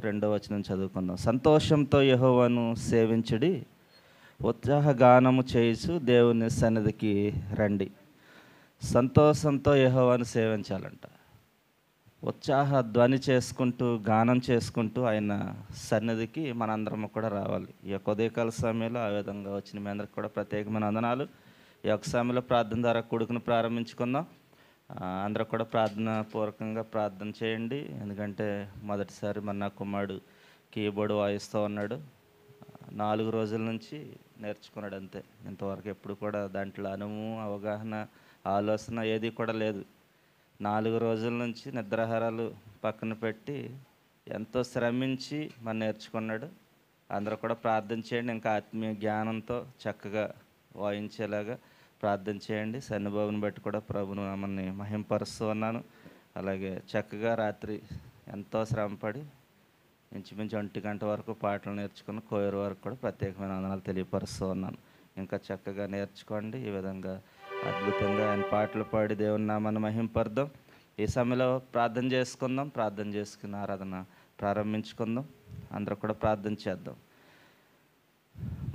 రెండో వచనం చదువుకుందాం. సంతోషంతో యెహోవాను సేవించుడి, ఉత్సాహగానము చేయుచు దేవుని సన్నిధికి రండి. సంతోషంతో యెహోవాను సేవించాలంట. ఉత్సాహ ధ్వని చేసుకుంటూ, గానం చేసుకుంటూ ఆయన సన్నిధికి మనందరం కూడా రావాలి. ఈ యొక్క ఉదయకాల సమయంలో ఆ విధంగా వచ్చిన మీ అందరికి కూడా ప్రత్యేకమైన వందనాలు. ఈ యొక్క సమయంలో ప్రార్థన ద్వారా కొడుకును ప్రారంభించుకుందాం. అందరూ కూడా ప్రార్థన పూర్వకంగా ప్రార్థన చేయండి. ఎందుకంటే మొదటిసారి నా కుమారుడు కీబోర్డ్ వాయిస్తూ ఉన్నాడు. 4 రోజుల నుంచి నేర్చుకున్నాడు అంతే. ఇంతవరకు ఎప్పుడు కూడా దాంట్లో అనుభవం, అవగాహన, ఆలోచన ఏది కూడా లేదు. 4 రోజుల నుంచి నిద్రాహారాలు పక్కన పెట్టి ఎంతో శ్రమించి నేర్చుకున్నాడు. అందరూ కూడా ప్రార్థన చేయండి. ఇంకా ఆత్మీయ జ్ఞానంతో చక్కగా వాయించేలాగా ప్రార్థన చేయండి. సన్నిభావుని బట్టి కూడా ప్రభును మమ్మల్ని మహింపరుస్తూ ఉన్నాను. అలాగే చక్కగా రాత్రి ఎంతో శ్రమపడి ఇంచుమించు 1 గంట వరకు పాటలు నేర్చుకుని కోయర్ వరకు కూడా ప్రత్యేకమైన వందనాలు తెలియపరుస్తూ ఉన్నాను. ఇంకా చక్కగా నేర్చుకోండి. ఈ విధంగా అద్భుతంగా ఆయన పాటలు పాడి దేవుని నామాన్ని మహింపరుద్దాం. ఈ సమయంలో ప్రార్థన చేసుకుందాం. ప్రార్థన చేసుకుని ఆరాధన ప్రారంభించుకుందాం. అందరూ కూడా ప్రార్థన చేద్దాం.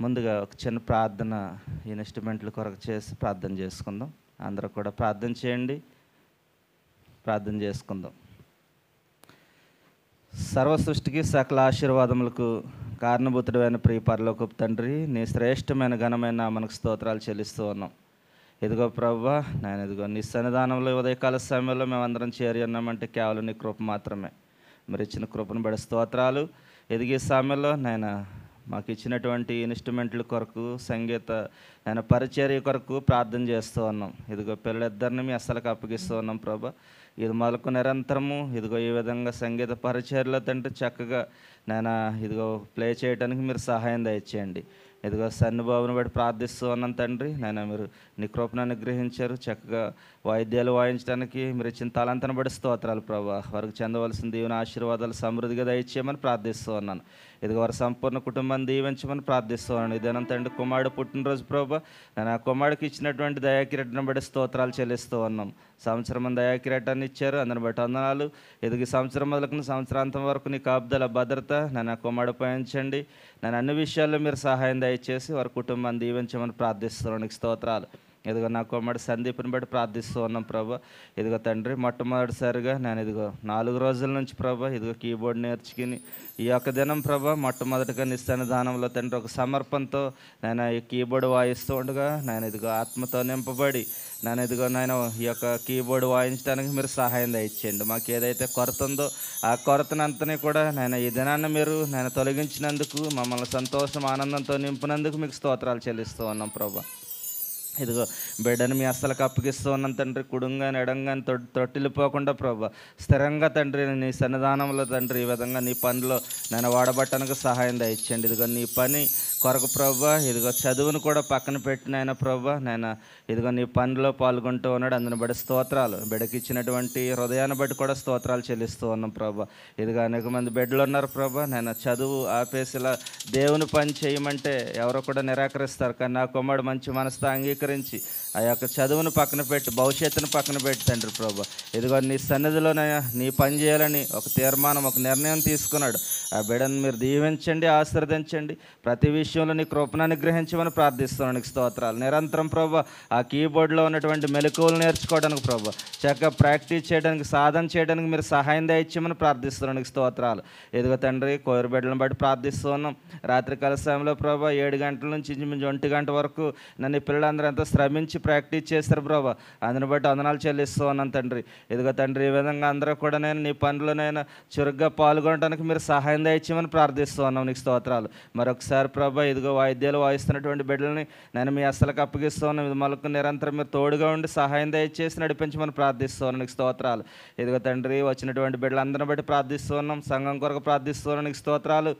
ముందుగా ఒక చిన్న ప్రార్థన ఇన్స్ట్రుమెంట్ల కొరకు చేసి ప్రార్థన చేసుకుందాం. అందరూ కూడా ప్రార్థన చేయండి. ప్రార్థన చేసుకుందాం. సర్వ సృష్టికి సకల ఆశీర్వాదములకు కారణభూతుడైన ప్రియ పరలోకపు తండ్రి, నీ శ్రేష్టమైన ఘనమైన మనకు స్తోత్రాలు చెల్లిస్తూ ఉన్నాం. ఇదిగో ప్రభువా, నేను ఇదిగో నీ సన్నిధానంలో ఉదయకాల సమయంలో మేమందరం చేరి ఉన్నామంటే కేవలం నీ కృప మాత్రమే. మరి ఇచ్చిన కృపను బడి స్తోత్రాలు. ఎదిగే సమయంలో నేను మాకు ఇచ్చినటువంటి ఇన్స్ట్రుమెంట్ల కొరకు, సంగీత నేను పరిచర్య కొరకు ప్రార్థన చేస్తూ ఉన్నాం. ఇదిగో పిల్లలిద్దరిని మీ అస్సలకు అప్పగిస్తూ ఉన్నాం ప్రభా. ఇది మొదలకు నిరంతరము ఇదిగో ఈ విధంగా సంగీత పరిచర్యలో తండ్రి చక్కగా నేను ఇదిగో ప్లే చేయడానికి మీరు సహాయం దయచేయండి. ఇదిగో సన్నిభావుని బట్టి ప్రార్థిస్తూ ఉన్నాను తండ్రి. నేను మీరు నీ కృపను అనుగ్రహించారు. చక్కగా వాయిద్యాలు వాయించడానికి మీరు ఇచ్చిన తలంతను బట్టి స్తోత్రాలు ప్రభా. వారికి చెందవలసిన దీవెన ఆశీర్వాదాలు సమృద్ధిగా దయచేయమని ప్రార్థిస్తూ ఉన్నాను. ఇదిగో వారి సంపూర్ణ కుటుంబాన్ని దీవించమని ప్రార్థిస్తూ ఉన్నాను. ఇదేనా తండ్రి కుమారుడు పుట్టినరోజు ప్రభా. నేను ఆ కుమారుడికి ఇచ్చినటువంటి దయాకిరీటాన్ని బట్టి స్తోత్రాలు చెల్లిస్తూ ఉన్నాం. సంవత్సరం దయాకిరీటాన్ని ఇచ్చారు, అందరిని బట్టి వందనాలు. ఎదిగి సంవత్సరం మొదలుకుని సంవత్సరాంతం వరకు నీ కాపుదల భద్రత నేను ఆ కుమారుడు పయించండి. నేను అన్ని విషయాల్లో మీరు సహాయం దయచేసి వారి కుటుంబాన్ని దీవించమని ప్రార్థిస్తున్నాను. నీకు స్తోత్రాలు. ఇదిగో నా కుమారుడు సందీప్ని బట్టి ప్రార్థిస్తూ ఉన్నాం ప్రభా. ఇదిగో తండ్రి మొట్టమొదటిసారిగా నేను ఇదిగో 4 రోజుల నుంచి ప్రభా ఇదిగో కీబోర్డ్ నేర్చుకుని ఈ యొక్క దినం ప్రభా మొట్టమొదటిగా నీ సన్నిధానంలో తండ్రి ఒక సమర్పణతో నేను ఈ కీబోర్డ్ వాయిస్తూ ఉండగా నేను ఇదిగో ఆత్మతో నింపబడి నేను ఇదిగో నేను ఈ యొక్క కీబోర్డ్ వాయించడానికి మీరు సహాయం దయచేయండి. మాకు ఏదైతే కొరత ఉందో ఆ కొరతనంతని కూడా నేను ఈ దినాన్ని మీరు నేను తొలగించినందుకు, మమ్మల్ని సంతోషం ఆనందంతో నింపినందుకు మీకు స్తోత్రాలు చెల్లిస్తూ ఉన్నాం ప్రభా. ఇదిగో బిడ్డను మీ అస్సలకు అప్పగిస్తూ ఉన్నాను తండ్రి. కుడుంగాని ఎడంగాని తొట్టిల్లిపోకుండా ప్రభా స్థిరంగా తండ్రి నీ సన్నిధానంలో తండ్రి ఈ విధంగా నీ పనిలో నేను వాడబట్టడానికి సహాయం దయచేయండి. ఇదిగో నీ పని కొరకు ప్రభా ఇదిగో చదువును కూడా పక్కన పెట్టినైనా ప్రభా నేను ఇదిగో నీ పనిలో పాల్గొంటూ ఉన్నాడు. అందుని బట్టి స్తోత్రాలు. బిడ్డకి ఇచ్చినటువంటి హృదయాన్ని బట్టి కూడా స్తోత్రాలు చెల్లిస్తూ ఉన్నాం ప్రభా. ఇదిగో అనేక మంది బిడ్డలు ఉన్నారు ప్రభా. నేను చదువు ఆపేసిలా దేవుని పని చేయమంటే ఎవరో కూడా నిరాకరిస్తారు. కానీ నా కుమారుడు మంచి మనసుతో అంగీకరించి ఆ యొక్క చదువును పక్కన పెట్టి భవిష్యత్తును పక్కన పెట్టి తండ్రి ప్రభా ఇదిగో నీ సన్నిధిలోనే నీ పని చేయాలని ఒక తీర్మానం, ఒక నిర్ణయం తీసుకున్నాడు. ఆ బిడ్డను మీరు దీవించండి, ఆశీర్వదించండి. ప్రతి విషయంలో నీ కృపను అనుగ్రహించమని ప్రార్థిస్తున్నాను. నీకు స్తోత్రాలు. నిరంతరం ప్రభా ఆ కీబోర్డ్లో ఉన్నటువంటి మెలకువలు నేర్చుకోవడానికి ప్రభా చక్కగా ప్రాక్టీస్ చేయడానికి, సాధన చేయడానికి మీరు సహాయం దయచేయమని ప్రార్థిస్తున్నాను. నీకు స్తోత్రాలు. ఎదుగో తండ్రి కోరి బిడ్డలను బట్టి ప్రార్థిస్తూ ఉన్నాం. రాత్రికాల సమయంలో ప్రభా 7 గంటల నుంచి ఇంచుమించు 1 గంట వరకు నన్ను పిల్లలందరూ ఎంతో శ్రమించి ప్రాక్టీస్ చేస్తారు ప్రభా. అందుని బట్టి వందనాలు చెల్లిస్తూ ఉన్నాను తండ్రి. ఎదుగో తండ్రి ఈ విధంగా అందరూ కూడా నేను నీ పనులనైనా చురుగ్గా పాల్గొనడానికి మీరు సహాయం దయచేయమని ప్రార్థిస్తూ ఉన్నాం. నీకు స్తోత్రాలు. మరొకసారి ప్రభా ఇదిగో వాయిద్యాలు వాయిస్తున్నటువంటి బిడ్డలని నేను మీ అస్సలకు అప్పగిస్తూ ఉన్నాను. ఇది మొలకు నిరంతరం మీరు తోడుగా ఉండి సహాయం దయచేసి నడిపించమని ప్రార్థిస్తూ ఉన్నాను. నీకు స్తోత్రాలు. ఇదిగో తండ్రి వచ్చినటువంటి బిడ్డలందరిని బట్టి ప్రార్థిస్తూ ఉన్నాం. సంఘం కొరకు ప్రార్థిస్తూ ఉన్నాను. నీకు స్తోత్రాలు.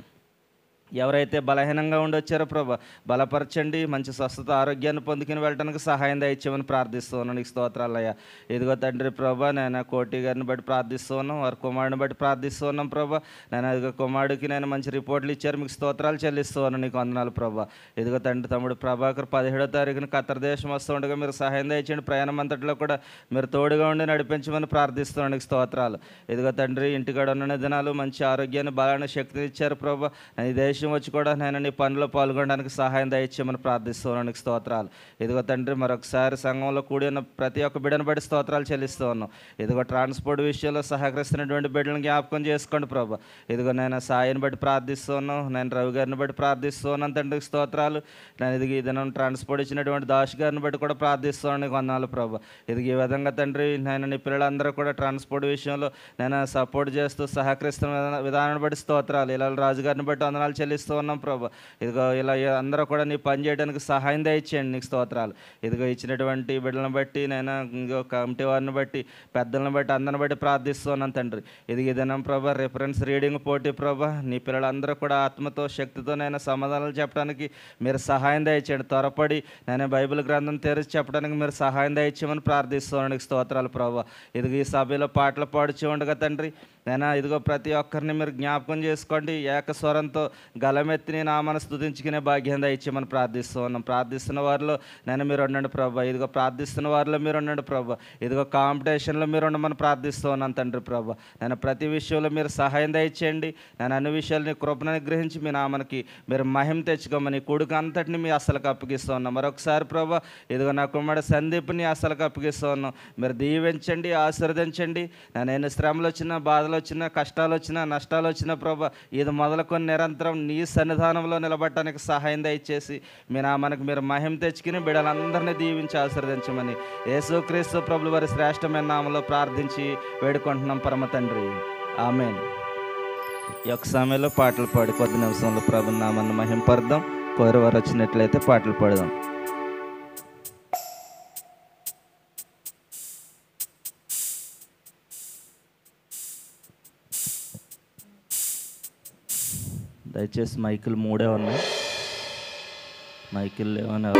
ఎవరైతే బలహీనంగా ఉండొచ్చారో ప్రభా బలపరచండి, మంచి స్వస్థత ఆరోగ్యాన్ని పొందుకుని వెళ్ళడానికి సహాయం దయచేయమని ప్రార్థిస్తూ ఉన్నాను. నీకు స్తోత్రాలయ్యా. ఇదిగో తండ్రి ప్రభా, నేను కోటి గారిని బట్టి ప్రార్థిస్తూ ఉన్నాం, వారి కుమారుడిని బట్టి ప్రార్థిస్తూ ఉన్నాం ప్రభా. నేను ఇదిగో కుమారుడికి నేను మంచి రిపోర్ట్లు ఇచ్చారు, మీకు స్తోత్రాలు చెల్లిస్తూ ఉన్నాను. నీకు వందనాలు ప్రభా. ఇదిగో తండ్రి తమ్ముడు ప్రభాకర్ 17వ తారీఖున ఖత్తర్ దేశం వస్తూ ఉండగా మీరు సహాయం దయచేయండి. ప్రయాణం అంతట్లో కూడా మీరు తోడుగా ఉండి నడిపించమని ప్రార్థిస్తున్నాను. నీకు స్తోత్రాలు. ఇదిగో తండ్రి ఇంటికాడ ఉన్న దినాలు మంచి ఆరోగ్యాన్ని బలాన్ని శక్తిని ఇచ్చారు ప్రభా. ఈ దేశం వచ్చి కూడా నేను నీ పనిలో పాల్గొనడానికి సహాయం దయచేయమని ప్రార్థిస్తున్నాను. నీకు స్తోత్రాలు. ఇదిగో తండ్రి మరొకసారి సంఘంలో కూడి ఉన్న ప్రతి ఒక్క బిడ్డను బట్టి స్తోత్రాలు చెల్లిస్తూ ఉన్నాం. ఇదిగో ట్రాన్స్పోర్ట్ విషయంలో సహకరిస్తున్నటువంటి బిడ్డలను జ్ఞాపకం చేసుకోండి ప్రభా. ఇదిగో నేను సాయిని బట్టి ప్రార్థిస్తూ ఉన్నాను, నేను రవి గారిని బట్టి ప్రార్థిస్తూ ఉన్నాను తండ్రికి స్తోత్రాలు. నేను ఇది దినం ట్రాన్స్పోర్ట్ ఇచ్చినటువంటి దాష్ గారిని బట్టి కూడా ప్రార్థిస్తున్నాను. నీకు వందనాలు ప్రభా. ఇది ఈ విధంగా తండ్రి నేను నీ పిల్లలందరూ కూడా ట్రాన్స్పోర్ట్ విషయంలో నేను సపోర్ట్ చేస్తూ సహకరిస్తున్న విధానాన్ని బట్టి స్తోత్రాలు. ఇలా రాజు గారిని బట్టి వందనాలు చెల్లిస్తూ ఉన్నాం ప్రభా. ఇదిగో ఇలా అందరూ కూడా నీ పని చేయడానికి సహాయం దయచేయండి. నీకు స్తోత్రాలు. ఇదిగో ఇచ్చినటువంటి బిడ్డలను బట్టి నేను ఇంకో కమిటీ వారిని బట్టి పెద్దలను బట్టి అందరిని బట్టి ప్రార్థిస్తున్నాను తండ్రి. ఇది దినం ప్రభా రిఫరెన్స్ రీడింగ్ పోటీ ప్రభా, నీ పిల్లలందరూ కూడా ఆత్మతో శక్తితో నేను సమాధానాలు చెప్పడానికి మీరు సహాయం దయచేయండి. త్వరపడి నేను బైబిల్ గ్రంథం తెరిచి చెప్పడానికి మీరు సహాయం దయచేయమని ప్రార్థిస్తున్నాను. నీకు స్తోత్రాలు ప్రభా. ఇదిగో ఈ సభలో పాటలు పాడుచూ ఉండగా తండ్రి నేను ఇదిగో ప్రతి ఒక్కరిని మీరు జ్ఞాపకం చేసుకోండి. ఏకస్వరంతో గలమెత్తి నీ నామాన్ని స్తుతించుకునే భాగ్యం దయచేయమని ప్రార్థిస్తూ ఉన్నాం. ప్రార్థిస్తున్న వారిలో నేను మీరు ఉండండి ప్రభా. ఇదిగో ప్రార్థిస్తున్న వారిలో మీరు ఉండండి ప్రభా. ఇదిగో కాంపిటీషన్లో మీరు ఉండమని ప్రార్థిస్తూ ఉన్నాను తండ్రి ప్రభా. నేను ప్రతి విషయంలో మీరు సహాయం దయచేయండి. నేను అన్ని విషయాలు నీ కృపను గ్రహించి మీ నామానికి మీరు మహిమ తెచ్చుకోమని కొడుకు అంతటిని మీ అసలుకు అప్పగిస్తూ ఉన్నాం. మరొకసారి ప్రభా ఇదిగో నా కుమారుడు సందీప్ని అసలుకు అప్పగిస్తూ ఉన్నాం. మీరు దీవించండి, ఆశీర్వదించండి. నేను ఎన్ని శ్రమలు వచ్చినా, బాధలు వచ్చినా, కష్టాలు వచ్చినా, నష్టాలు వచ్చినా ప్రభా ఇది మొదలుకొని నిరంతరం నీ సన్నిధానంలో నిలబడటానికి సహాయం దయచేసి మీ నామానికి మీరు మహిమ తెచ్చుకుని బిడ్డలందరినీ దీవించి ఆశీర్వదించమని యేసుక్రీస్తు ప్రభువు వారి శ్రేష్టమైన నామంలో ప్రార్థించి వేడుకుంటున్నాం పరమ తండ్రి. ఆమేన్. ఈ యొక్క సమయంలో పాటలు పాడి కొద్ది నిమిషంలో ప్రభు నామాన్ని మహింపడదాం. కోరివారు వచ్చినట్లయితే పాటలు పాడదాం. దయచేసి మైకులు 3 ఉన్నాయి, మైకులు లేవని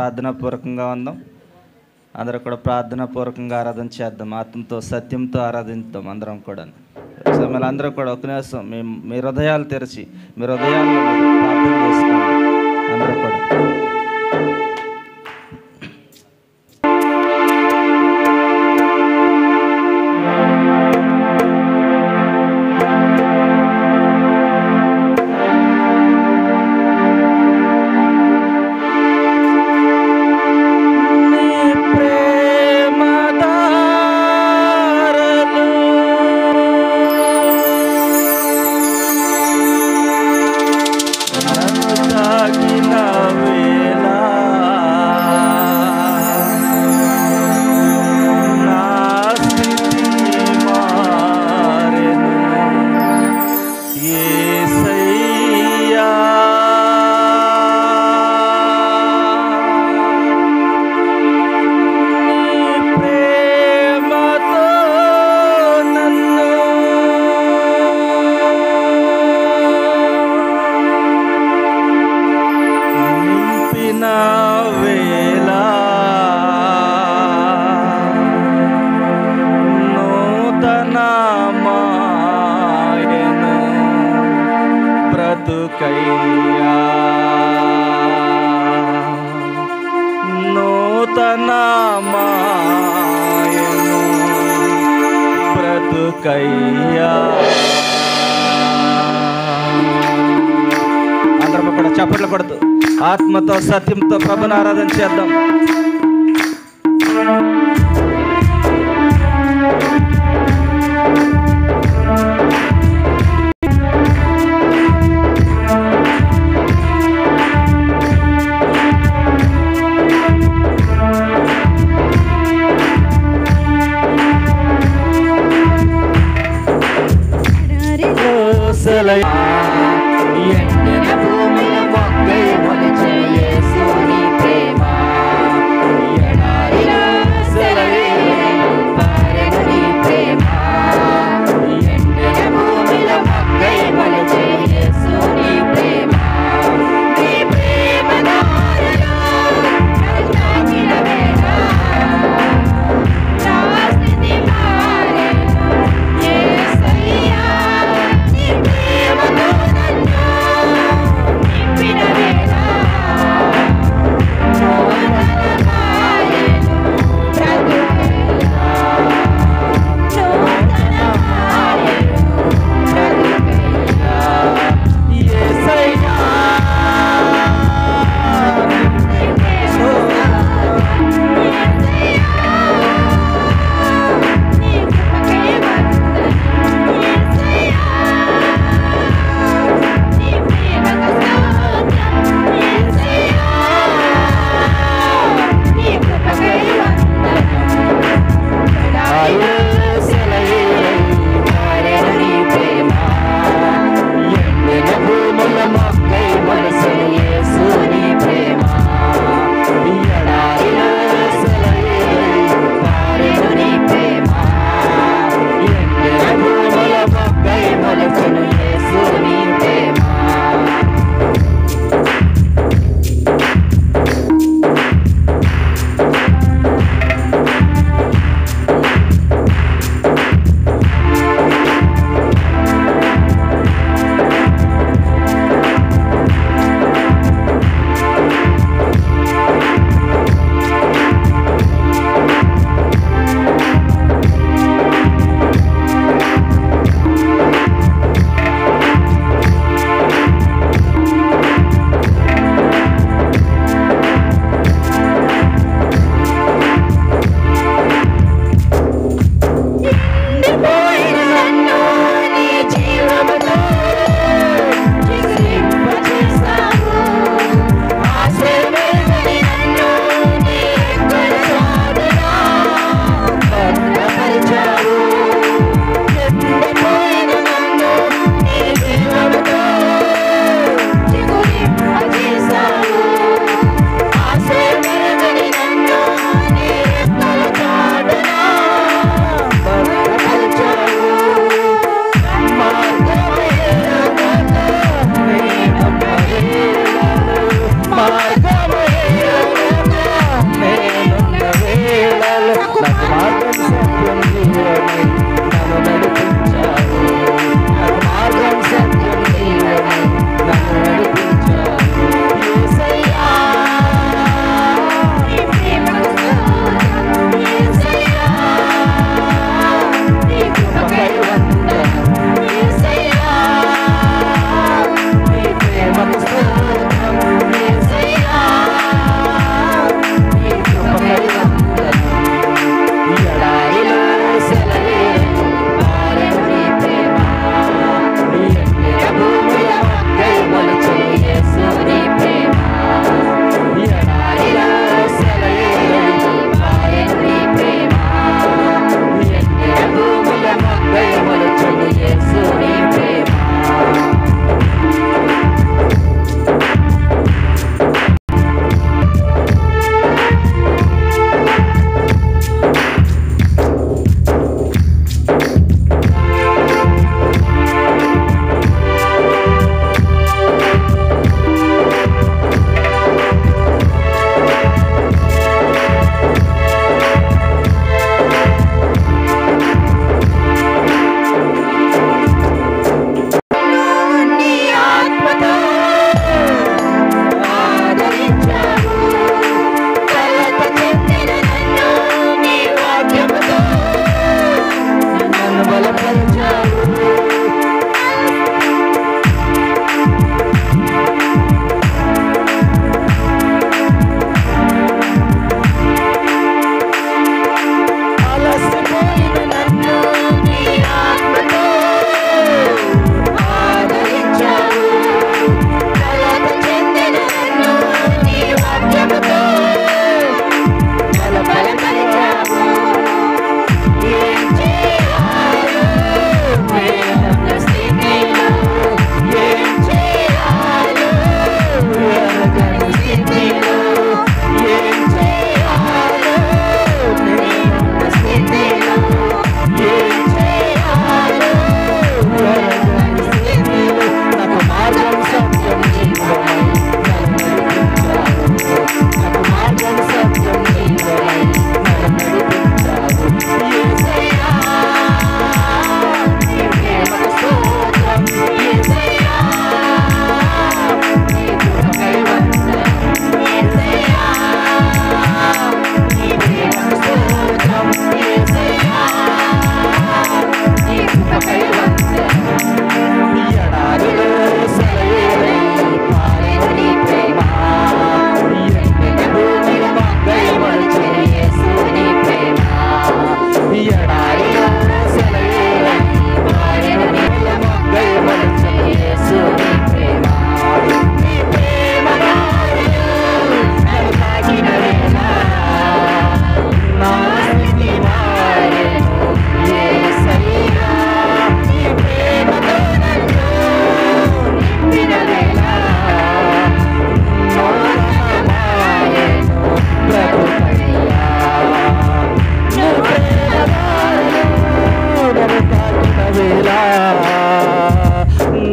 ప్రార్థనాపూర్వకంగా ఉందాం. అందరూ కూడా ప్రార్థనాపూర్వకంగా ఆరాధన చేద్దాం. ఆత్మతో సత్యంతో ఆరాధిద్దాం అందరం కూడా. సమయంలో అందరూ కూడా ఒక నిమిషం మీ హృదయాలు తెరిచి మీ హృదయాల్లో ప్రార్థన చేసుకోండి అందరూ కూడా. అందరూ కూడా చప్పట్లు కొడుతూ ఆత్మతో సత్యంతో ప్రభుని ఆరాధన చేద్దాం.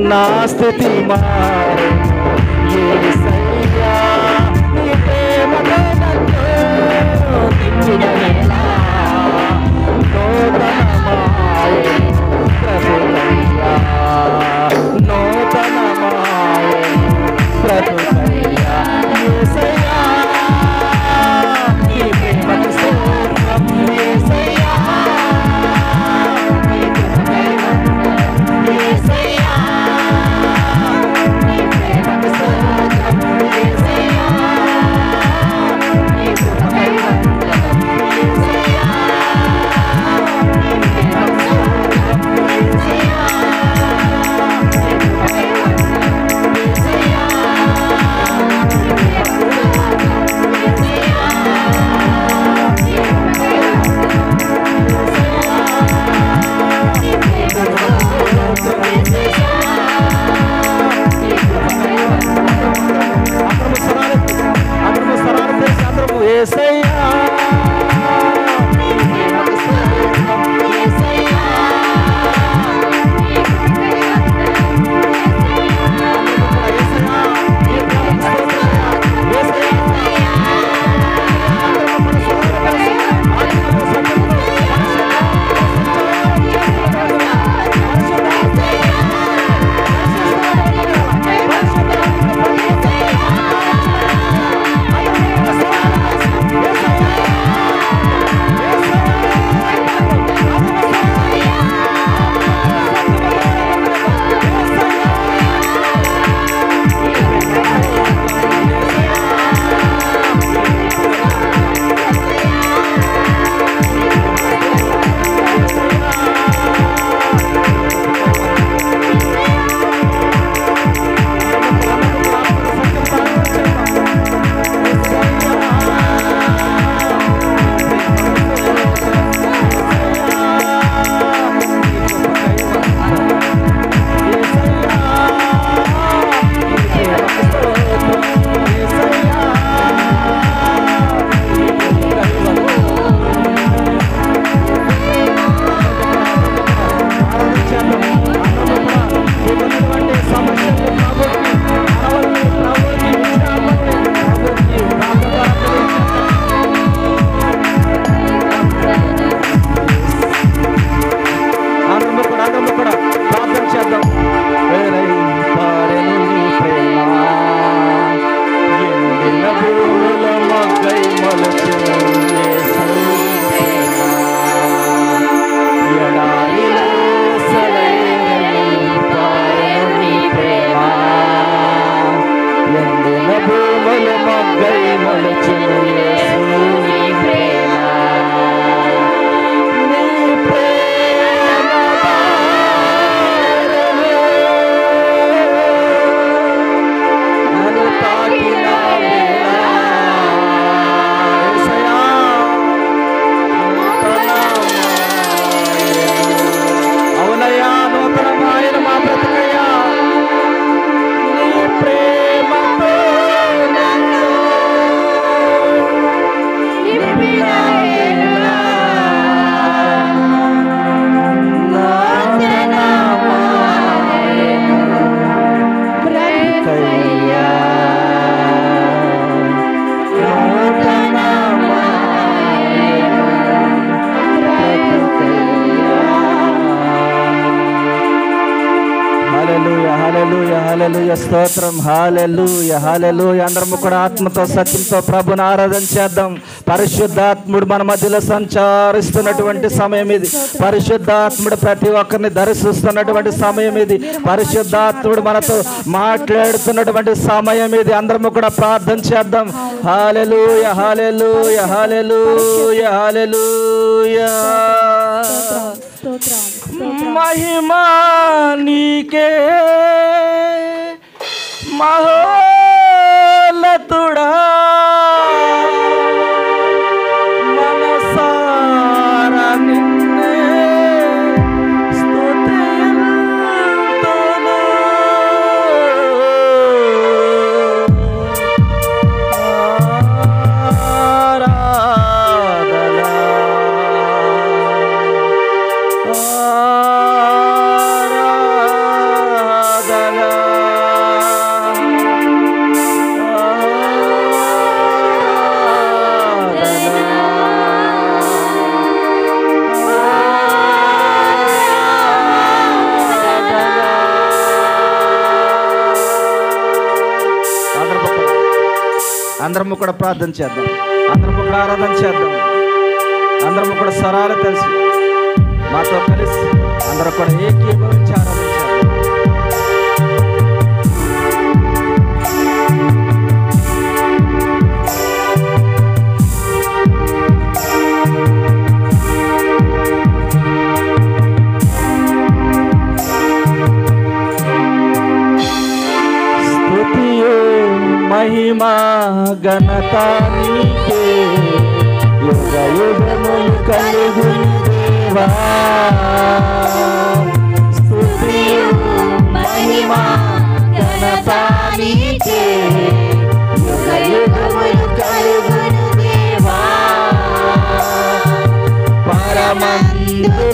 నా స్థితి మారెను యేసయ్యా నీ ప్రేమతో నన్ను నింపిన వేళ నూతనమాయెను బ్రతుకయ్యా నూతనమాయెను బ్రతుకయ్యా యేసయ్యా నీ ప్రేమకు స్తోత్రం యేసయ్యా నీ ప్రేమకు యేసయ్యా నీ ప్రేమకు స్తోత్రం యేసయ్యా నీ ప్రేమకు యేసయ్యా హల్లెలూయా స్తోత్రం హల్లెలూయా హల్లెలూయా. అందరం కూడా ఆత్మతో సత్యంతో ప్రభుని ఆరాధన చేద్దాం. పరిశుద్ధాత్ముడు మన మధ్యలో సంచరిస్తున్నటువంటి సమయం ఇది. పరిశుద్ధాత్ముడు ప్రతి ఒక్కరిని దర్శిస్తున్నటువంటి సమయం ఇది. పరిశుద్ధాత్ముడు మనతో మాట్లాడుతున్నటువంటి సమయం ఇది. అందరం కూడా ప్రార్థన చేద్దాం. హల్లెలూయా హల్లెలూయా హల్లెలూయా హల్లెలూయా. మహిమా నీకే మహోన్నతుడా, మనసారా నిన్నే స్తుతింతును. ఆరాధన అందరము కూడా ప్రార్థన చేద్దాం, అందరము కూడా ఆరాధన చేద్దాం, అందరము కూడా స్వరాలు తెలిసి మాతో కలిసి అందరూ కూడా ఏకీభవించి ఆరాధన చేద్దాం. మహిమా ఘనత నీకే యుగ యుగములు కలుగును దేవా. స్తుతియు మహిమా ఘనత నీకే యుగ యుగములు కలుగును దేవా. పరమందు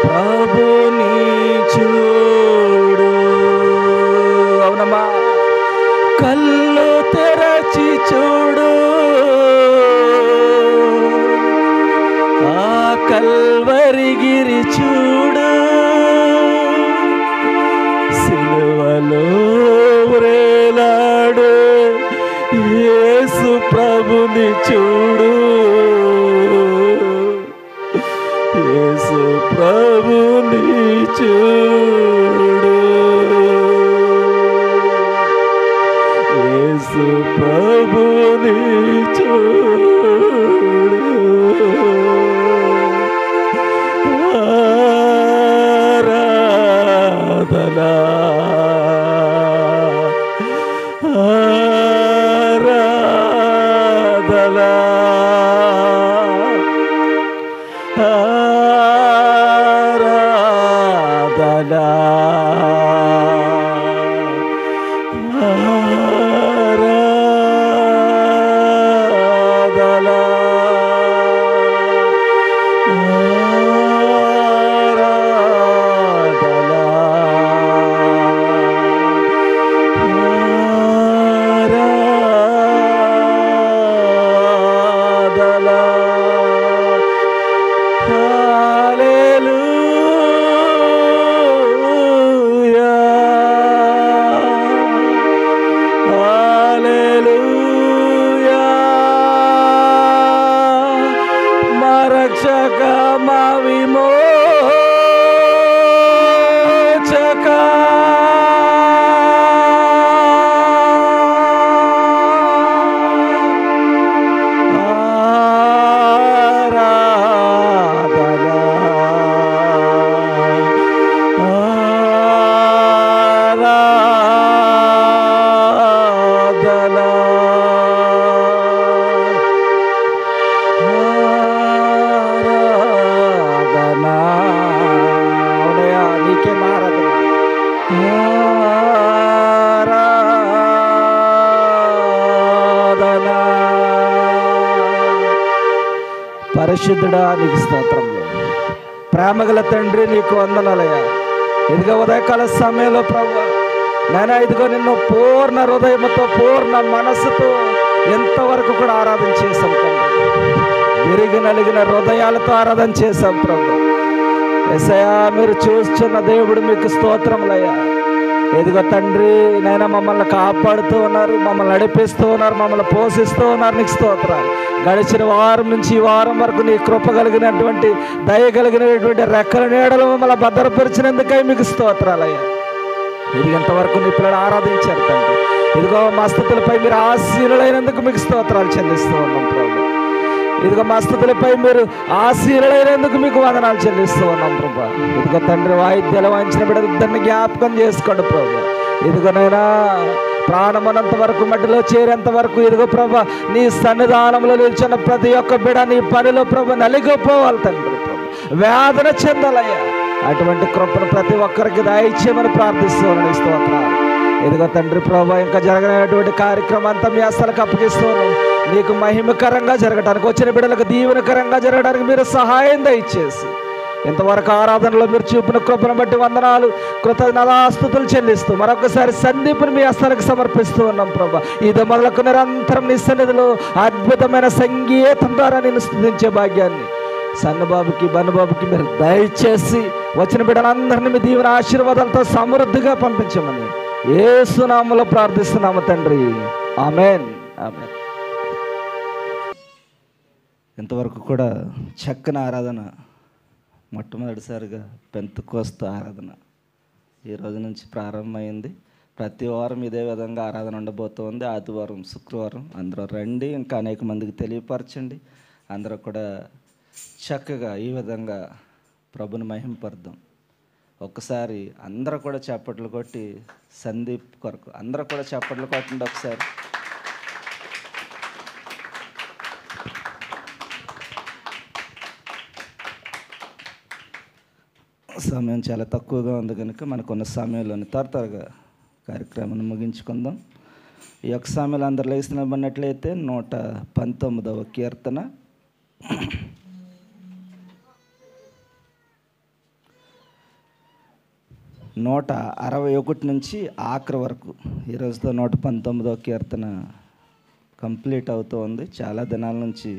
ప్రభుని చూడు. అవునమ్మా, కళ్ళు తెరచి చూడు, ఆ కల్వరిగిరి చూడు, సిలువలో వ్రేలాడు యేసు ప్రభుని చూడు, యేసు ప్రభుని చూడు, యేసు ప్రభుని చూడు. ఆరాధనా ఆరాధనా ఆరాధనా ఆరాధనా పరిశుద్ధుడా నీకు స్తోత్రములు. ప్రేమగల తండ్రి నీకు వందనాలయ్యా. ఇదిగో ఉదయకాల సమయంలో ప్రభువా నాయనా, ఇదిగో నిన్ను పూర్ణ హృదయంతో పూర్ణ మనస్సుతో ఎంతవరకు కూడా ఆరాధన చేశాం తండ్రి. విరిగి నలిగిన హృదయాలతో ఆరాధన చేశాం ప్రభు. యేసయ్యా, మీరు చూస్తున్న దేవుడు మీకు స్తోత్రములయ్యా. ఎదుగో తండ్రి నాయన, మమ్మల్ని కాపాడుతూ ఉన్నారు, మమ్మల్ని నడిపిస్తూ ఉన్నారు, మమ్మల్ని పోషిస్తూ ఉన్నారు. నీకు స్తోత్రాలు. గడిచిన వారం నుంచి ఈ వారం వరకు నీ కృప కలిగినటువంటి దయ కలిగినటువంటి రెక్కల నీడలు మమ్మల్ని భద్రపరిచినందుకై మీకు స్తోత్రాలయ్యా. ఇది ఎంతవరకు నీ పిల్లలు ఆరాధించారు తండ్రి. ఇదిగో మా స్థితులపై మీరు ఆశీనులైనందుకు మీకు స్తోత్రాలు చెల్లిస్తూ ఉన్నాం ప్రభు. ఇదిగో మా స్థితులపై మీరు ఆశీనులైనందుకు మీకు వందనాలు చెల్లిస్తూ ఉన్నాం ప్రభు. ఇదిగో తండ్రి, వాయిద్యాలు వాయించిన బిడ్డలిద్దరిని జ్ఞాపకం చేసుకోండి ప్రభు. ఇదిగోనైనా ప్రాణమునంత వరకు మట్టిలో చేరేంత వరకు ఇదిగో ప్రభు నీ సన్నిధానంలో నిల్చున్న ప్రతి ఒక్క బిడ్డ నీ పనిలో ప్రభు నలిగిపోవాలి తండ్రి. ప్రభు వేదన చెందాలయ్యా. అటువంటి కృపను ప్రతి ఒక్కరికి దయచేయమని ప్రార్థిస్తున్నాను. స్తోత్రాలు. ఇదిగో తండ్రి ప్రభు, ఇంకా జరగనటువంటి కార్యక్రమం అంతా మీ అస్సలకు అప్పగిస్తున్నాను. నీకు మహిమకరంగా జరగడానికి, వచ్చిన బిడ్డలకు దీవెనకరంగా జరగడానికి మీరు సహాయం దయచేసి ఇంతవరకు ఆరాధనలో మీరు చూపిన కృపను బట్టి వందనాలు, కృతజ్ఞతాస్తుతులు చెల్లిస్తూ మరొకసారి సందీపుని మీ హస్తాలకు సమర్పిస్తూ ఉన్నాం ప్రభా. ఇది మొదలకు నిరంతరం నీ సన్నిధిలో అద్భుతమైన సంగీతం ద్వారా నేను స్తుతించే భాగ్యాన్ని సన్నబాబుకి బన్నబాబుకి మీరు దయచేసి వచ్చిన బిడ్డలందరినీ మీ దీవెన ఆశీర్వాదాలతో సమృద్ధిగా పంపించమని యేసు నామములో ప్రార్థిస్తున్నాము తండ్రి. ఆమేన్. ఆమేన్. ఇంతవరకు కూడా చక్కని ఆరాధన, మొట్టమొదటిసారిగా పెంతెకోస్తు ఆరాధన ఈ రోజు నుంచి ప్రారంభమైంది. ప్రతి వారం ఇదే విధంగా ఆరాధన ఉండబోతోంది. ఆదివారం, శుక్రవారం అందరూ రండి, ఇంకా అనేక మందికి తెలియపరచండి. అందరూ కూడా చక్కగా ఈ విధంగా ప్రభుని మహింపరుద్దాం. ఒక్కసారి అందరూ కూడా చప్పట్లు కొట్టి సందీప్ కొరకు అందరూ కూడా చప్పట్లు కొట్టండి ఒకసారి. సమయం చాలా తక్కువగా ఉంది కనుక మనకున్న సమయంలోని త్వరగా కార్యక్రమాన్ని ముగించుకుందాం. ఈ యొక్క సమయంలో అందరు లేచి నిలబడినట్లయితే 119వ కీర్తన 161 నుంచి ఆఖరి వరకు ఈరోజుతో 119వ కీర్తన కంప్లీట్ అవుతూ ఉంది. చాలా దినాల నుంచి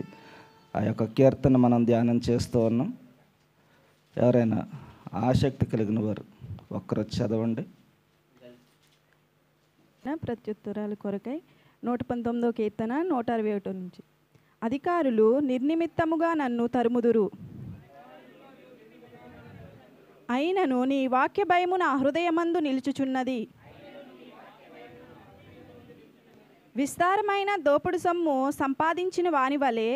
ఆ యొక్క కీర్తన మనం ధ్యానం చేస్తూ ఉన్నాం. ఎవరైనా ఆసక్తి కలిగిన వారు ఒక్కరు చదవండి. ప్రత్యుత్తరాల కొరకై 119వ కీర్తన 161 నుంచి. అధికారులు నిర్నిమిత్తముగా నన్ను తరుముదురు, అయినను నీ వాక్య భయము నా హృదయమందు నిలుచుచున్నది. విస్తారమైన దోపుడు సొమ్ము సంపాదించిన వాని వలె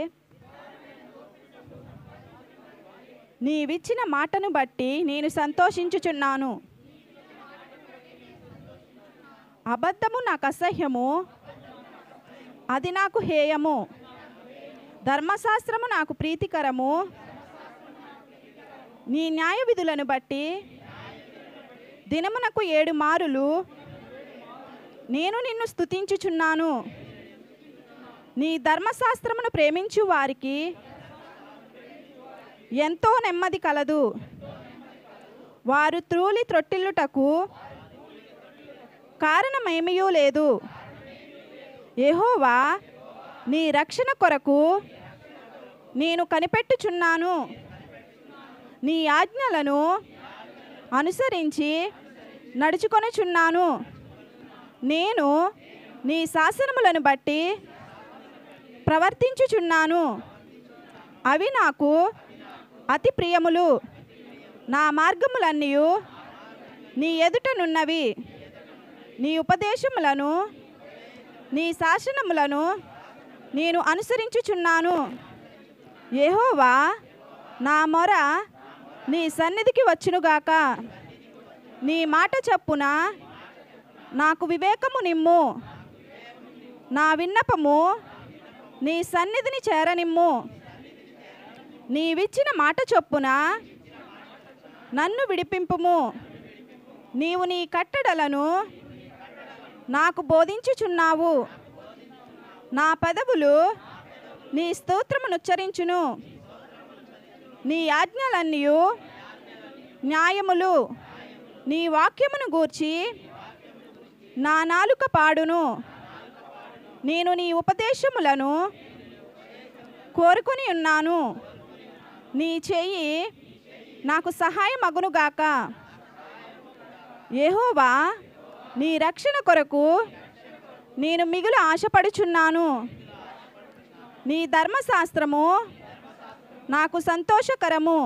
నీవిచ్చిన మాటను బట్టి నేను సంతోషించుచున్నాను. అబద్ధము నాకు అసహ్యము, అది నాకు హేయము. ధర్మశాస్త్రము నాకు ప్రీతికరము. నీ న్యాయ విధులను బట్టి దినమునకు 7 మారులు నేను నిన్ను స్తుతించుచున్నాను. నీ ధర్మశాస్త్రమును ప్రేమించు వారికి ఎంతో నెమ్మది కలదు. వారు త్రూలి త్రొట్టిల్లుటకు కారణమేమీ లేదు. యెహోవా, నీ రక్షణ కొరకు నేను కనిపెట్టుచున్నాను. నీ ఆజ్ఞలను అనుసరించి నడుచుకొనుచున్నాను. నేను నీ శాసనములను బట్టి ప్రవర్తించుచున్నాను. అవి నాకు అతి ప్రియములు. నా మార్గములన్నీ నీ ఎదుటనున్నవి. నీ ఉపదేశములను, నీ శాసనములను నేను అనుసరించుచున్నాను. యెహోవా, నా మొర నీ సన్నిధికి వచ్చునుగాక. నీ మాట చొప్పున నాకు వివేకము నిమ్ము. నా విన్నపము నీ సన్నిధిని చేరనిమ్ము. నీవిచ్చిన మాట చొప్పున నన్ను విడిపింపుము. నీవు నీ కట్టడలను నాకు బోధించుచున్నావు. నా పెదవులు నీ స్తోత్రమునుచ్చరించును. నీ ఆజ్ఞలన్నీ న్యాయములు. నీ వాక్యమును గూర్చి నా నాలుక పాడును. నేను నీ ఉపదేశములను కోరుకొని ఉన్నాను. నీ చెయ్యి నాకు సహాయమగునుగాక. యెహోవా, నీ రక్షణ కొరకు నేను మిగులు ఆశపడుచున్నాను. నీ ధర్మశాస్త్రము నాకు సంతోషకరము.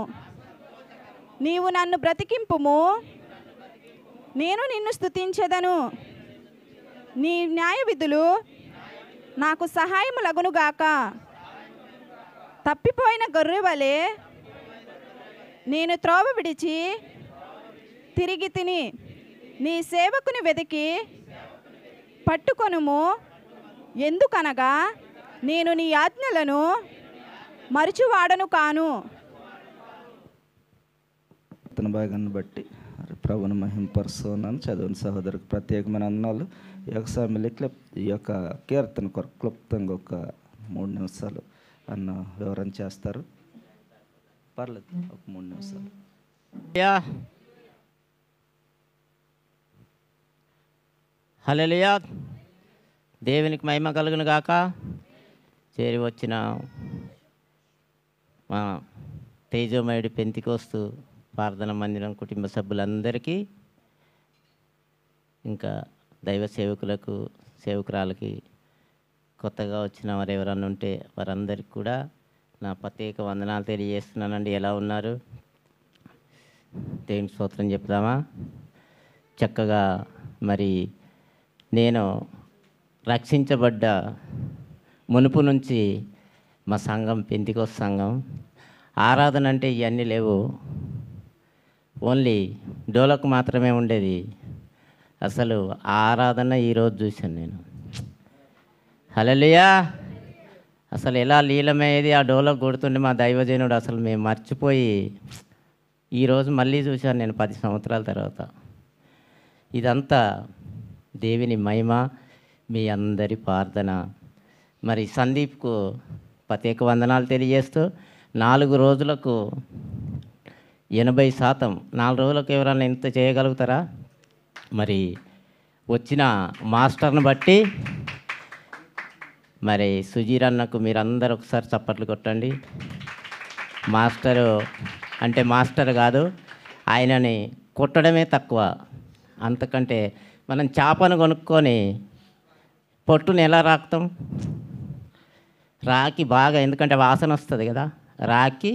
నీవు నన్ను బ్రతికింపుము, నేను నిన్ను స్తుతించెదను. నీ న్యాయ విధులు నాకు సహాయములగునుగాక. తప్పిపోయిన గొర్రె వలె నేను త్రోవ విడిచి తిరిగి తిని. నీ సేవకుని వెతికి పట్టుకొనుము. ఎందుకనగా నేను నీ ఆజ్ఞలను మరచువాడను కాను. తన భాగాన్ని బట్టి ప్రభుని మహింపరుస్తున్నాను. చదువుని సహోదరికి ప్రత్యేకమైన అన్నాలు. ఈ యొక్క సమయంలో ఈ యొక్క కీర్తన కొరకు క్లుప్తంగా ఒక 3 నిమిషాలు అన్న వివరణ చేస్తారు. పర్లేదు, ఒక 3 నిమిషాలు. హల్లెలూయా. దేవునికి మహిమ కలుగును గాక. చేరి వచ్చిన మా తేజోమయుడి పెంతికోస్తు ప్రార్థన మందిరం కుటుంబ సభ్యులందరికీ, ఇంకా దైవ సేవకులకు, సేవకురాలకి, కొత్తగా వచ్చిన వారు ఎవరన్నా ఉంటే వారందరికీ కూడా నా ప్రత్యేక వందనాలు తెలియజేస్తున్నానండి. ఎలా ఉన్నారు? దేవునికి స్తోత్రం చెప్తామా? చక్కగా మరి నేను రక్షించబడ్డ మునుపు నుంచి మా సంఘం పెంతికోస్తు సంఘం ఆరాధన అంటే ఇవన్నీ లేవు. ఓన్లీ డోలకు మాత్రమే ఉండేది. అసలు ఆ ఆరాధన ఈరోజు చూశాను నేను. హల్లెలూయా. అసలు ఎలా లీలమయ్యేది ఆ డోలకు కొడుతుండే మా దైవజనుడు. అసలు మేము మర్చిపోయి ఈరోజు మళ్ళీ చూశాను నేను 10 సంవత్సరాల తర్వాత. ఇదంతా దేవుని మహిమ, మీ అందరి ప్రార్థన. మరి సందీప్కు ప్రత్యేక వందనాలు తెలియజేస్తూ 4 రోజులకు 80%. 4 రోజులకు ఎవరైనా ఇంత చేయగలుగుతారా? మరి వచ్చిన మాస్టర్ని బట్టి మరి సుజీర్ అన్నకు మీరందరూ ఒకసారి చప్పట్లు కొట్టండి. మాస్టరు అంటే మాస్టర్ కాదు, ఆయనని కొట్టడమే తక్కువ. అంతకంటే మనం చేపను కొనుక్కొని పొట్టుని ఎలా రాకుతాం? రాకి బాగా, ఎందుకంటే వాసన వస్తుంది కదా, రాకి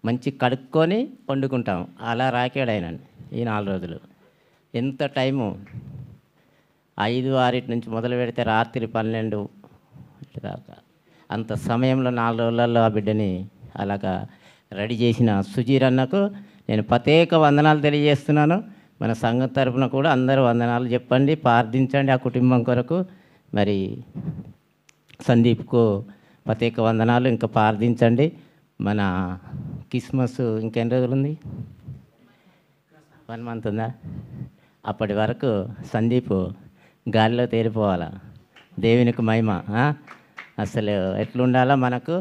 మంచి కడుక్కొని వండుకుంటాం. అలా రాకాడు ఆయన ఈ 4 రోజులు. ఎంత టైము? 5-6 నుంచి మొదలు పెడితే రాత్రి 12 దాకా. అంత సమయంలో 4 రోజులలో ఆ బిడ్డని అలాగా రెడీ చేసిన సుజీర్ అన్నకు నేను ప్రత్యేక వందనాలు తెలియజేస్తున్నాను. మన సంఘం తరపున కూడా అందరూ వందనాలు చెప్పండి, ప్రార్థించండి ఆ కుటుంబం కొరకు. మరి సందీప్కు ప్రత్యేక వందనాలు, ఇంకా ప్రార్థించండి. మన క్రిస్మస్ ఇంకెన్ని రోజులు ఉంది? 1 మంత్ ఉందా? అప్పటి వరకు సందీప్ గాలిలో తేలిపోవాలా. దేవునికి మహిమ. అసలు ఎట్లుండాలా మనకు.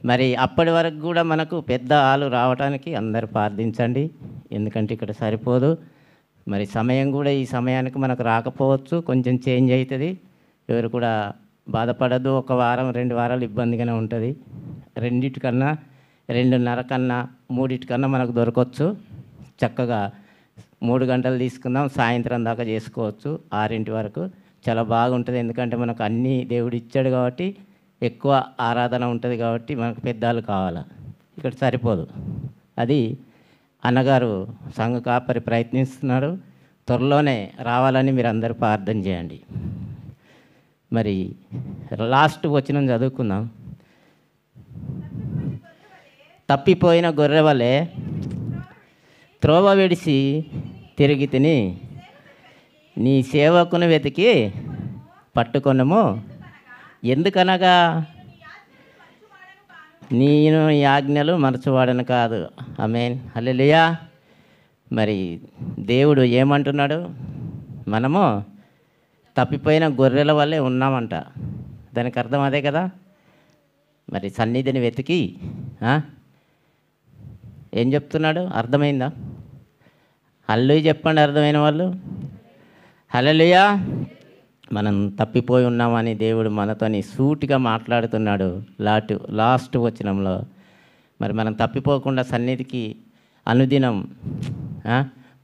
మరి అప్పటి వరకు కూడా మనకు పెద్ద ఆలు రావడానికి అందరూ ప్రార్థించండి, ఎందుకంటే ఇక్కడ సరిపోదు. మరి సమయం కూడా ఈ సమయానికి మనకు రాకపోవచ్చు, కొంచెం చేంజ్ అవుతుంది. ఎవరు కూడా బాధపడద్దు. 1 వారం 2 వారాలు ఇబ్బందిగానే ఉంటుంది. 2 2:30 కన్నా 3 మనకు దొరకవచ్చు. చక్కగా 3 గంటలు తీసుకుందాం, సాయంత్రం దాకా చేసుకోవచ్చు. 6 వరకు చాలా బాగుంటుంది. ఎందుకంటే మనకు అన్నీ దేవుడు ఇచ్చాడు కాబట్టి ఎక్కువ ఆరాధన ఉంటుంది కాబట్టి మనకు పెద్దలు కావాలా, ఇక్కడ సరిపోదు. అది అన్నగారు సంఘ కాపరి ప్రయత్నిస్తున్నాడు, త్వరలోనే రావాలని మీరు అందరూ ప్రార్థన చేయండి. మరి లాస్ట్ వచనం చదువుకుందాం. తప్పిపోయిన గొర్రె వలె త్రోవ విడిసి తిరిగి తిని నీ సేవకుని వెతికి పట్టుకొనము. ఎందుకనగా నేను ఈ ఆజ్ఞలు మరచువాడను కాదు. ఆమేన్, హల్లెలూయా. మరి దేవుడు ఏమంటున్నాడు? మనము తప్పిపోయిన గొర్రెల వల్లే ఉన్నామంట. దానికి అర్థం అదే కదా. మరి సన్నిధిని వెతికి ఏం చెప్తున్నాడు? అర్థమైందా? హల్లెలూయా చెప్పండి అర్థమైన వాళ్ళు. హల్లెలూయా. మనం తప్పిపోయి ఉన్నామని దేవుడు మనతోని సూటిగా మాట్లాడుతున్నాడు లాస్ట్ వచనంలో. మరి మనం తప్పిపోకుండా సన్నిధికి అనుదినం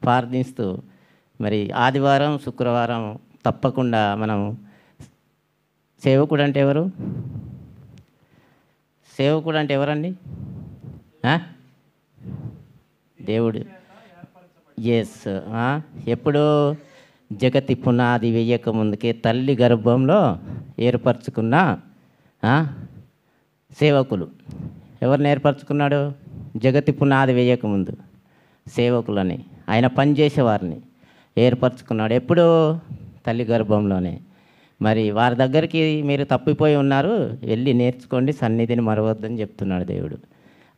ప్రార్థిస్తూ మరి ఆదివారం శుక్రవారం తప్పకుండా మనం సేవకుడు అంటే ఎవరు? సేవకుడు అంటే ఎవరండి? దేవుడు. ఎస్. ఎప్పుడు? జగతి పునాది వేయక ముందుకే తల్లి గర్భంలో ఏర్పరచుకున్న సేవకులు. ఎవరిని ఏర్పరచుకున్నాడు? జగతి పునాది వేయకముందు సేవకులని, ఆయన పనిచేసేవారిని ఏర్పరచుకున్నాడు. ఎప్పుడు? తల్లి గర్భంలోనే. మరి వారి దగ్గరికి మీరు తప్పిపోయి ఉన్నారు, వెళ్ళి నేర్చుకోండి, సన్నిధిని మరవద్దని చెప్తున్నాడు దేవుడు.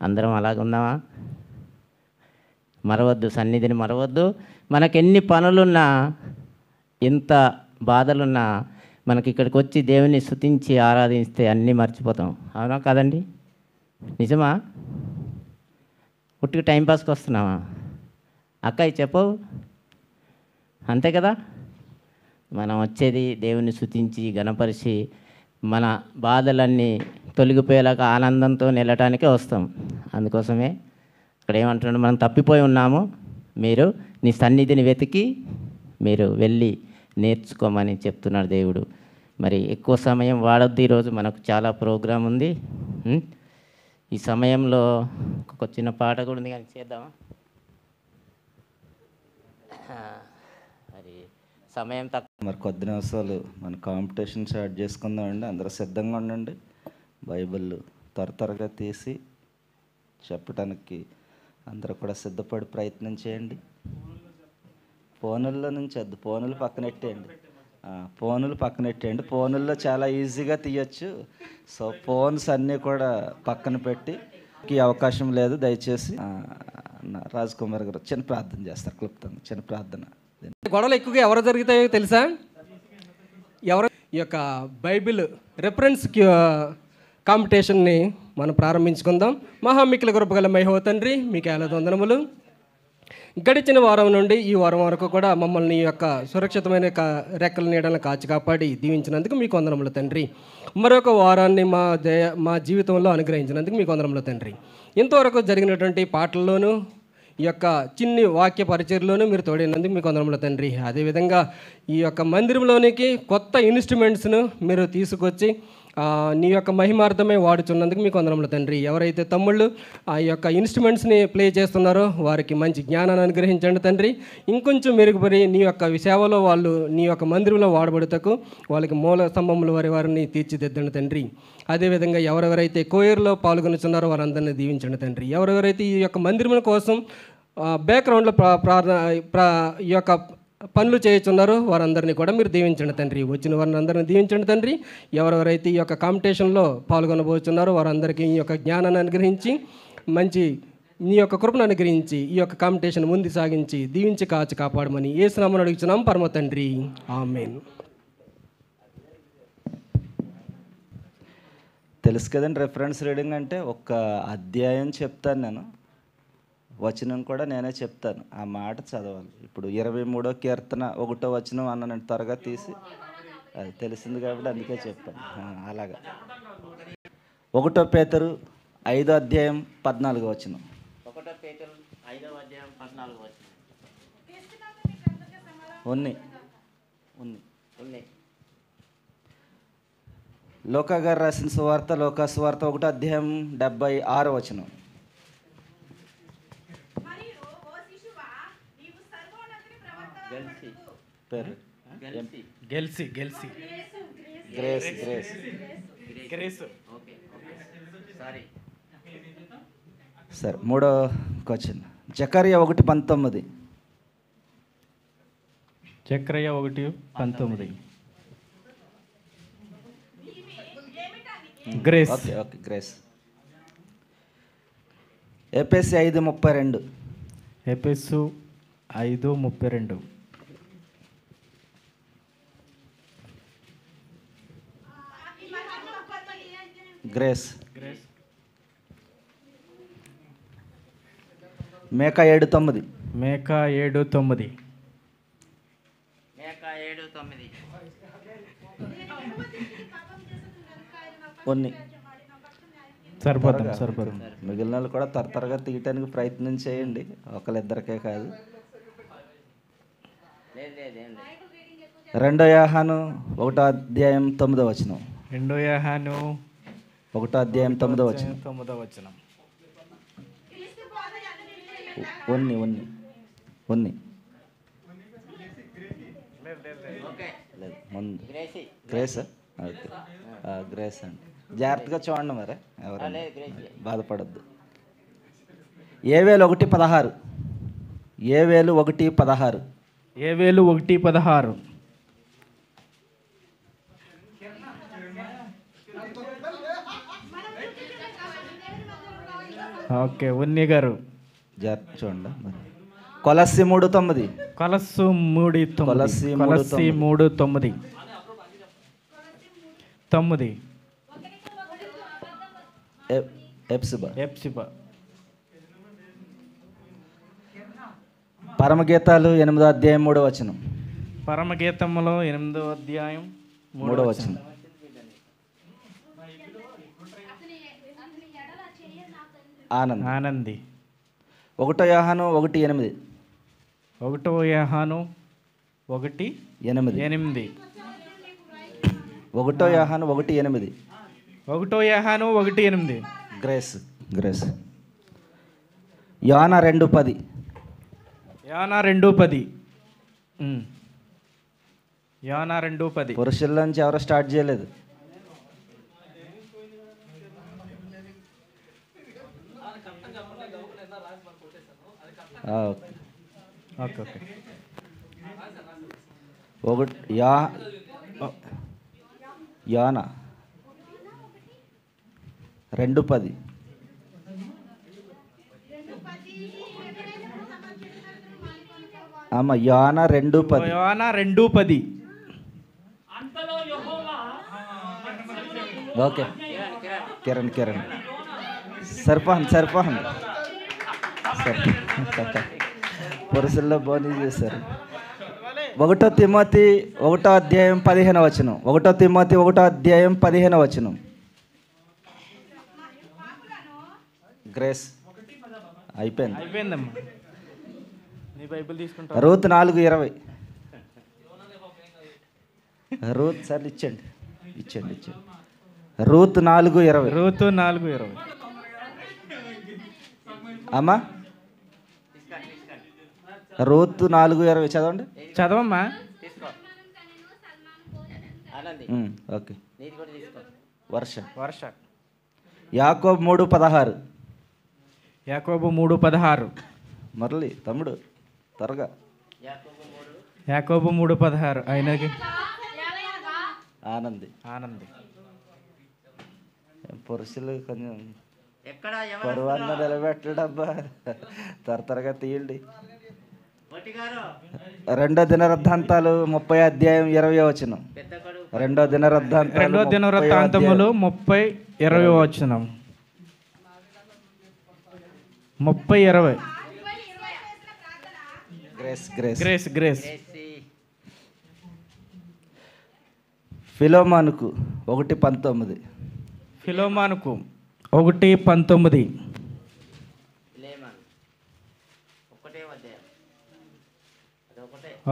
అందరం అలాగ ఉన్నామా? మరవద్దు, సన్నిధిని మరవద్దు. మనకెన్ని పనులున్నా, ఎంత బాధలున్నా, మనకి ఇక్కడికి వచ్చి దేవుని స్తుతించి ఆరాధిస్తే అన్నీ మర్చిపోతాం. అవునా కాదండి? నిజమా? పుట్టికి టైంపాస్కి వస్తున్నావా? అక్కయ్య చెప్పవు, అంతే కదా. మనం వచ్చేది దేవుని స్తుతించి గణపరిచి మన బాధలన్నీ తొలగిపోయేలాగా ఆనందంతో నిలటానికే వస్తాం. అందుకోసమే ఇక్కడ ఏమంటున్నాడు? మనం తప్పిపోయి ఉన్నాము, మీరు నీ సన్నిధిని వెతికి మీరు వెళ్ళి నేర్చుకోమని చెప్తున్నాడు దేవుడు. మరి ఎక్కువ సమయం వాడొద్దు. ఈరోజు మనకు చాలా ప్రోగ్రాం ఉంది. ఈ సమయంలో ఒక చిన్న పాట కూడా ఉంది, కానీ చేద్దామా? మరి సమయం తక్కువ. మరి కొద్ది నిమిషాలు మన కాంపిటీషన్ స్టార్ట్ చేసుకుందామండి. అందరూ సిద్ధంగా ఉండండి. బైబిల్ త్వరగా తీసి చెప్పడానికి అందరూ కూడా సిద్ధపడి ప్రయత్నం చేయండి. ఫోనుల్లో నుంచి వద్దు, ఫోనులు పక్కనెట్టేయండి. ఫోనుల్లో చాలా ఈజీగా తీయచ్చు. సో ఫోన్స్ అన్నీ కూడా పక్కన పెట్టి ఈ అవకాశం లేదు. దయచేసి రాజ్ కుమార్ గారు చిన్న ప్రార్థన చేస్తారు, క్లుప్తంగా చిన్న ప్రార్థన. గొడవలు ఎక్కువగా ఎవరు జరుగుతాయో తెలుసా? ఎవరు? ఈ యొక్క బైబిల్ రెఫరెన్స్ కాంపిటీషన్ని మనం ప్రారంభించుకుందాం. మహామిక్కుల కృపగల మహిమ తండ్రి, మీకు వందనములు. గడిచిన వారం నుండి ఈ వారం వరకు కూడా మమ్మల్ని ఈ యొక్క సురక్షితమైన రెక్కల నీడలను కాచి కాపాడి దీవించినందుకు మీకు వందనములు తండ్రి. మరొక వారాన్ని మా జీవితంలో అనుగ్రహించినందుకు మీకు వందనములు తండ్రి. ఇంతవరకు జరిగినటువంటి పాటల్లోనూ ఈ యొక్క చిన్ని వాక్య పరిచయలోనూ మీరు తోడినందుకు మీకు వందనములు తండ్రి. అదేవిధంగా ఈ యొక్క మందిరంలోనికి కొత్త ఇన్స్ట్రుమెంట్స్ను మీరు తీసుకొచ్చి నీ యొక్క మహిమార్థమే వాడుచున్నందుకు మీకు వందనములు తండ్రి. ఎవరైతే తమ్ముళ్ళు ఆ యొక్క ఇన్స్ట్రుమెంట్స్ని ప్లే చేస్తున్నారో వారికి మంచి జ్ఞానాన్ని అనుగ్రహించండి తండ్రి. ఇంకొంచెం మెరుగుపడి నీ యొక్క సేవలో వాళ్ళు నీ యొక్క మందిరంలో వాడబడుటకు వాళ్ళకి మూల స్తంభముల వారిని తీర్చిదిద్దండి తండ్రి. అదేవిధంగా ఎవరెవరైతే కోయర్లో పాల్గొనుచున్నారో వారందరినీ దీవించండి తండ్రి. ఎవరెవరైతే ఈ యొక్క మందిరం కోసం బ్యాక్గ్రౌండ్లో ఈ యొక్క పనులు చేయుచున్నారో వారందరినీ కూడా మీరు దీవించండి తండ్రి. వచ్చిన వారిని అందరినీ దీవించండి తండ్రి. ఎవరెవరైతే ఈ యొక్క కాంపిటీషన్లో పాల్గొనబోతున్నారో వారందరికీ ఈ యొక్క జ్ఞానాన్ని అనుగ్రహించి మంచి నీ యొక్క కృపను అనుగ్రహించి ఈ యొక్క కాంపిటీషన్ ముందు సాగించి దీవించి కాచి కాపాడమని యేసు నామమున అడుగుచున్నాం పరమ తండ్రి, ఆమేన్. తెలుసు కదండి, రెఫరెన్స్ రీడింగ్ అంటే ఒక్క అధ్యాయం చెప్తాను నేను, వచనం కూడా నేనే చెప్తాను, ఆ మాట చదవాలి. ఇప్పుడు 23వ కీర్తన 1వ వచనం అన్న నేను త్వరగా తీసి అది తెలిసింది కాబట్టి అందుకే చెప్పాను. అలాగా 1 పేతురు 5వ అధ్యాయం 14వ వచనం. 1 పేతురు 5వ అధ్యాయం 14వ వచనం. ఉన్నాయి. లోకా గారు రాసిన సువార్త, లోకా సువార్త 1వ అధ్యాయం 76వ వచనం. పేరు గెల్సి గ్రేస్ గ్రేస్ గ్రేస్. సరే, 3వ క్వశ్చన్ జకర్యా 1:19. జకర్యా 1:19. గ్రేస్. Okay Grace. ఎఫెసు 5:32. ఎఫెసు 5:32. గ్రేస్. మేకా 7:9. మేకా 7:9. కొన్ని సరిపోతాం. మిగిలిన వాళ్ళు కూడా త్వరగా తీయటానికి ప్రయత్నం చేయండి, ఒకళ్ళిద్దరికే కాదు. 2 యోహాను 1వ అధ్యాయం 9వ వచనం. 2 యోహాను 1వ అధ్యాయం 9వ వచనం. 9వ వచనం. ఉన్ని ముందు గ్రేస్. ఓకే, గ్రేస్ అండి. జాగ్రత్తగా చూడండి, మరి ఎవరైనా బాధపడద్దు. ఏవేలు 1:16. ఏవేలు 1:16. ఏవేలు 1:16. ఓకే, ఉన్ని గారు జాగ్రత్త చూడండి. కొలస్సి 3:9. కొలస్సు 3:9. 9. ఎప్సిబా. పరమగీతాలు 8వ అధ్యాయం 3వ వచనం. పరమగీతములో 8వ అధ్యాయం 3వ వచనం. ఆనంది. 1 యోహాను 1:8. 1 యోహాను 1:8. 1 యోహాను 1:8. 1 యోహాను 1:8. గ్రేస్. యోనా 2:10. యోనా 2:10. యోనా 2:10. పురుషుల నుంచి ఎవరో స్టార్ట్ చేయలేదు. ఓకే. యోనా 2:10. యోనా 2:10. యోనా 2:10. ఓకే, కిరణ్ సరిపోండి. పురుషుల్లో బోని చేశారు. 1 తిమోతి 1 అధ్యాయం 15 వచనం. 1 తిమోతి 1 అధ్యాయం 15 వచనం. గ్రేస్ అయిపోయింది. అయిపోయిందమ్మా. నీ బైబిల్ తీసుకుంటా. రూత్ 4:20. రూత్ సార్ ఇచ్చండి. రూత్ 4:20. రూతు 4:20. అమ్మా రూత్ 4:20 చదవండి. చదవమ్మా. ఓకే. వర్ష వర్ష. యాకోబు 3:16. యాకోబు 3:16. మురళి తమ్ముడు త్వరగా. యాకోబు 3:16. ఆయనకి ఆనంది. పురుషులు కొంచెం పరువాన్న నిలబెట్టడబ్బా, త్వరగా తీయండి. 2 దినవృత్తాంతాలు 30 అధ్యాయం 20 వచనం. 2 దినవృత్తాంతాలు 2 దినవృత్తాంతములు 30:20 వచనం. 30:20. గ్రేస్. ఫిలోమానుకు 1:19. ఫిలోమానుకు 1:19.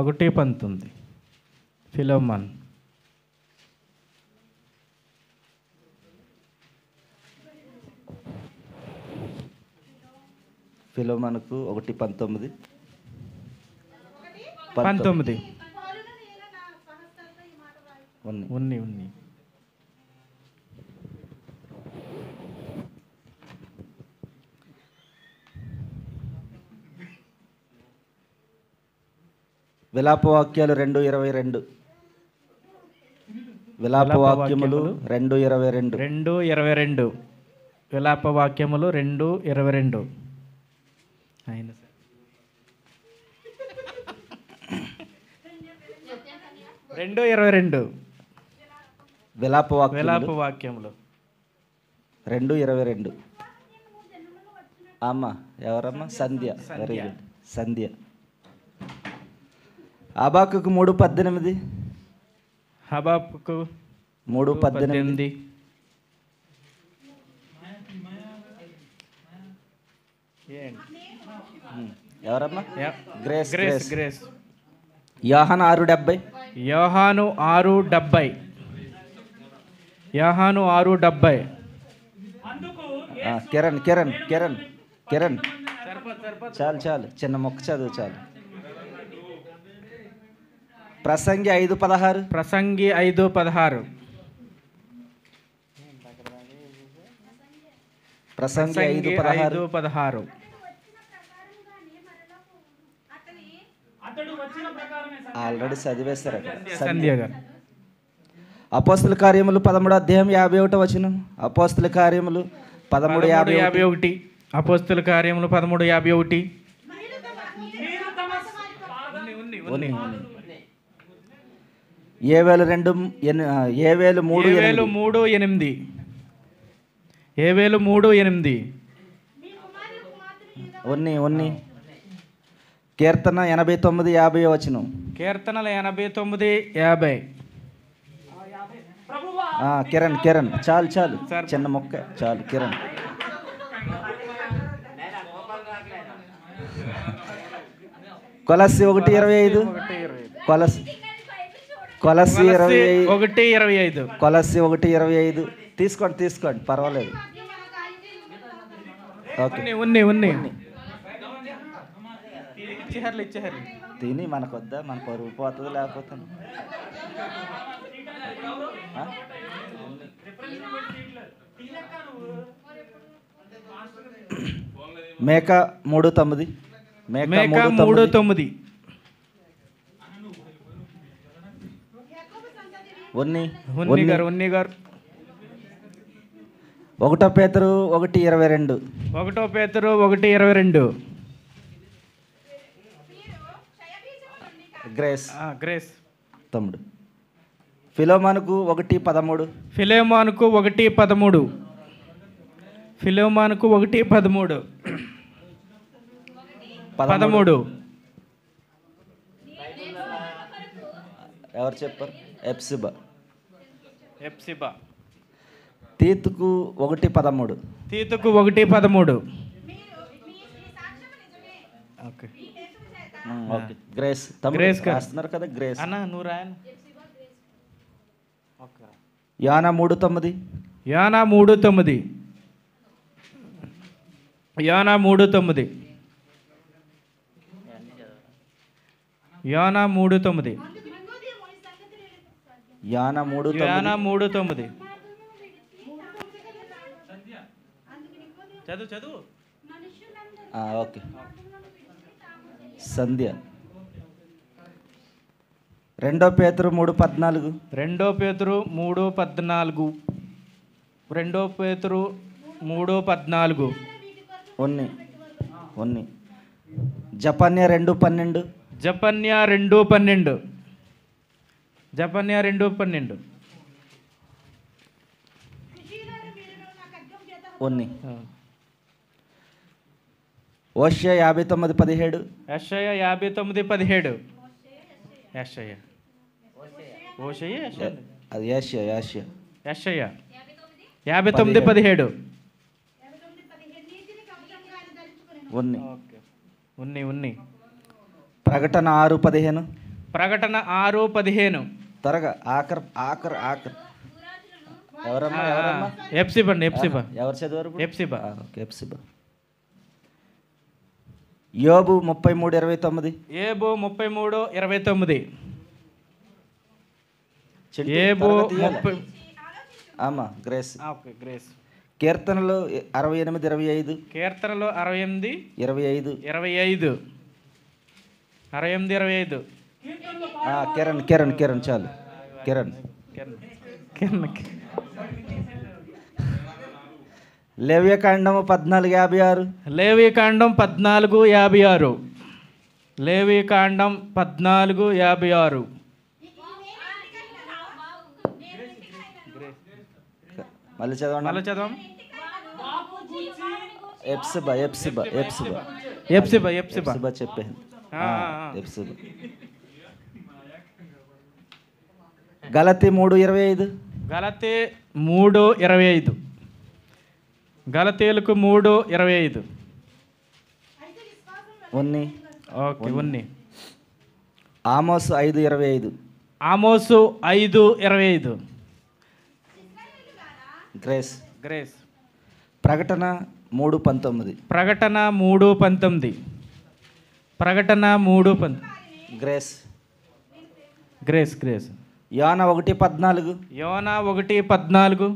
1:19. ఫిలోమాన్. ఫిలోమానుకు 1:19. 19. ఉన్ని. విలాపవాక్యాలు 2:22. విలాపవాక్యములు 2:22. 2:22. విలాపవాక్యములు 2:22. ఆయన 2:22. విలాపవాక్యములు 2:22. అమ్మ ఎవరమ్మా? సంధ్య. Very good. సంధ్య. హబాకుకు 3:18. హబాకుకు 3:18. ఎవరమ్మా? గ్రేస్. యోహాను 6:70. యోహాను 6:70. కిరణ్ చాలు చిన్న మొక్క చదువు చాలు. ప్రసంగి 5:16. ప్రసంగి 5:16. ప్రసంగి 5:16. ఆల్రెడీ చదివేస్తారు అక్కడ. సంధ్య గారు. అపోస్తుల కార్యములు 13 అధ్యాయం 51 వచనం. అపోస్తుల కార్యములు 13:51. అపోస్తుల కార్యములు 13:51. ఏవేలు 3:8. ఉన్ని. కీర్తన 89:50 వచనం. కీర్తనలు 89:50. కిరణ్ చాలు చిన్న మొక్క చాలు. కిరణ్ కొలస్సి 1:25. కొలస్సి 1:25. కొలస్సి 1:25. తీసుకోండి పర్వాలేదు. ఓకే. ఉన్ని. తిని మనకొద్దా? మన పరుగు పోతుంది లేకపోతే. మేక 3:9. మేక 3:9. ఉన్ని గారు. 1 పేతురు 1:22. 1 పేతురు 1:22. గ్రేస్ తమ్ముడు. ఫిలోమానుకు 1:13. ఫిలోమానుకు 1:13. ఫిలోమానుకు 1:13. 13. ఎవరు చెప్పారు? ఎప్సిబా. ఎప్సిబా. తీతుకు 1:13. తీతుకు 1:13. ఓకే. ఓకే. గ్రేస్ గ్రేస్ గారు. రాస్తున్నారు కదా గ్రేస్. అన్న నువ్వు రాయను. యానా 3:9. యానా 3:9. యానా 3:9. యానా 3:9. యానా 3:9. యానా 3:9. చదువు చదువు. ఓకే. సంధ్య. 2 పేతురు 3:14. 2 పేతురు 3:14. 2 పేతురు 3:14. ఉన్ని. జపన్య 2:12. జపన్య 2:12. జపన్య 2:12. ఉన్ని. ఓషియా 59:17. యెషయా 59:17. యెషయా. ఓషయ యెషయా. అది యాషియా. యెషయా 59:17. ఉన్ని. ఓకే. ఉన్ని. ప్రకటన 6:15. ప్రకటన 6:15. త్వరగా ఆఖరు. ఎవరమ్మా? ఎప్సిబా అండి. ఎప్సిబా. ఎవరు చదివారు? ఎప్సిబా. ఓకే. ఎప్సిబా. యోబు 33:29. ఏబు 33:29. ఏబు 30. గ్రేస్. ఓకే. గ్రేస్. కీర్తనలు 68:25. కీర్తనలు 68. 25. 25. 68:25. కిరణ్ చాలు. కిరణ్. లేవ్యకాండము 14:56. లేవికాండం 14:56. లేవికాండం 14:56. మళ్ళీ చదవండి. మళ్ళీ చదవం. ఎప్సిబా. చెప్పేది. ఎప్సిబా. గలతీ 3:25. గలతీ 3:25. గలతీలకు 3:25. ఉన్ని. ఓకే. ఉన్ని. ఆమోసు 5:25. ఆమోసు 5:25. గ్రేస్. గ్రేస్. ప్రకటన 3:19. ప్రకటన 3:19. ప్రకటన 3:19. గ్రేస్. గ్రేస్. యోనా 1:14. యోనా 1:14.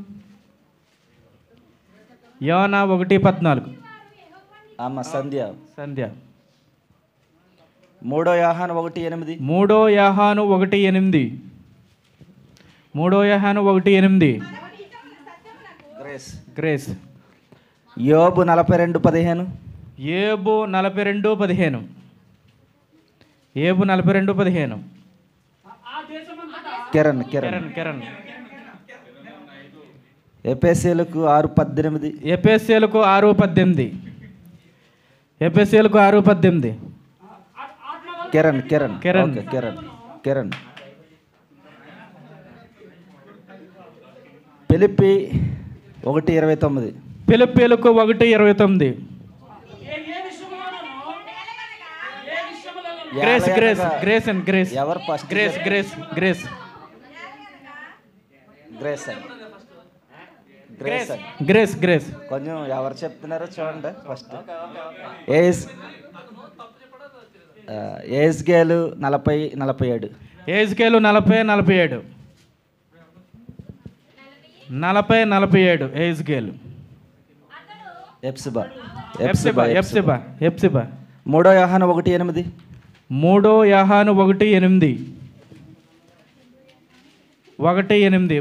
యోనా 1:14. సంధ్య. 3 యోహాను 1:8. 3 యోహాను 1:8. 3 యోహాను 1:8. గ్రేస్. యోబు 42:15. ఏబు 42:15. ఏబు 42:15. కిరణ్. ఎఫెసీయులకు 6:18. ఎఫెసీయులకు 6:18. ఎఫెసీయులకు 6:18. కిరణ్. కిరణ్. కిరణ్. ఫిలిప్పి 1:29. ఫిలిప్పీలకు 1:29. గ్రేస్. ఎవరు ఫస్ట్? గ్రేస్. కొంచెం ఎవరు చెప్తున్నారో చూడండి ఫస్ట్. ఏజ్కేలు 40:47. ఏజ్కేలు 40:47. 40:47. ఏజ్కేలు. ఎప్సిబా. 3 యోహాను 1:8. 3 యోహాను 1:8.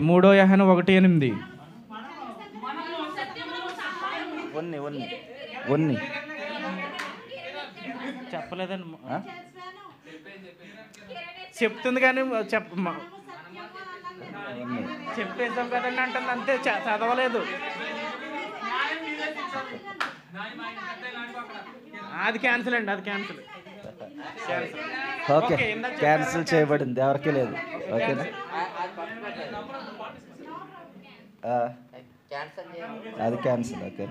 3 యోహాను 1:8. ఉన్ని. చెప్పలేదండి. చెప్తుంది కానీ చెప్పేసాం కదండి అంటుంది అంతే. చదవలేదు. అది క్యాన్సిల్ అండి. ఓకే, క్యాన్సిల్ చేయబడింది, ఎవరికి లేదు. ఓకేనా? అది క్యాన్సిల్. ఓకే.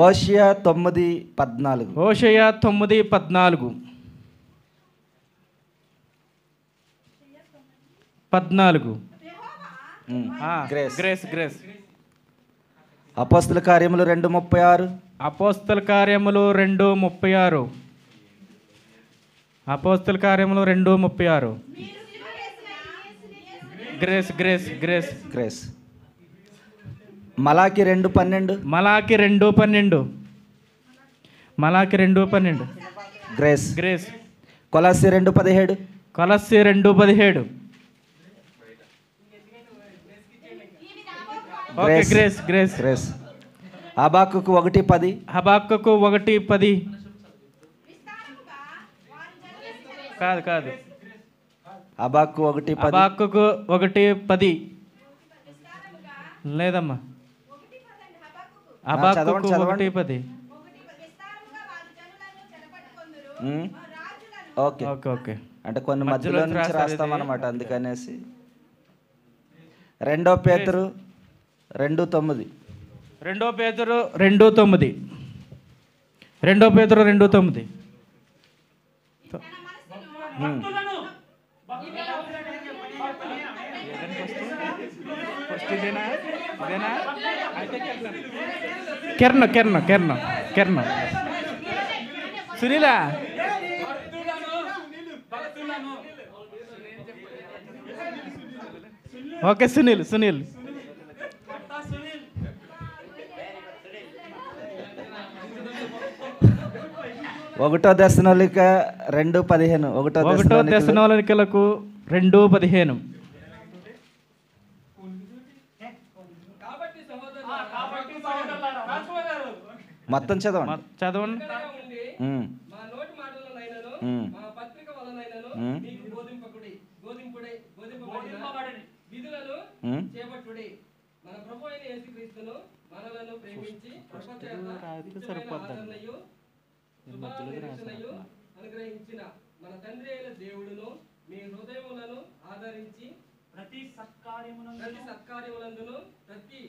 ఓషియా 9:14. హోషేయ 9:14. 14. గ్రేస్. Grace Grace. అపోస్తల కార్యములు 2:36. అపోస్తల కార్యములు 2:36. అపోస్తల కార్యములు 2:36. Grace Grace Grace Grace. మలాకి 2:12. మలాకి 2:12. మలాకి 2:12. గ్రేస్. గ్రేస్. కొలస్సీ 2:17. కొలస్సీ 2:17. Okay, Grace Grace. గ్రేస్. హబాక్కుకు 1:10. హబాక్కుకు 1:10. కాదు కాదు, హబాక్కు 1:10. హబాక్కుకు 1:10. లేదమ్మా, హబాక్కుకు 1:10. Okay okay okay. అంటే కొన్ని మధ్యలో నుంచి రాస్తామన్నమాట, అందుకనేసి. 2 పేతురు 2:9. 2 పేతురు 2:9. 2 పేతురు 2:9. కిరణ్ కిరణ్ కిరణ్ కిరణ్ సునీలా. ఓకే, సునీల్ సునీల్. ఒకటో దశలోనిక 2:15. ఒకటో దశలోనికలకు 2:15. మొత్తం చదవండి. చదవండి. అనుగ్రహించిన మన తండ్రి అయిన దేవుడును మీ హృదయములను ఆదరించి ప్రతి సత్కార్యములందును ప్రతి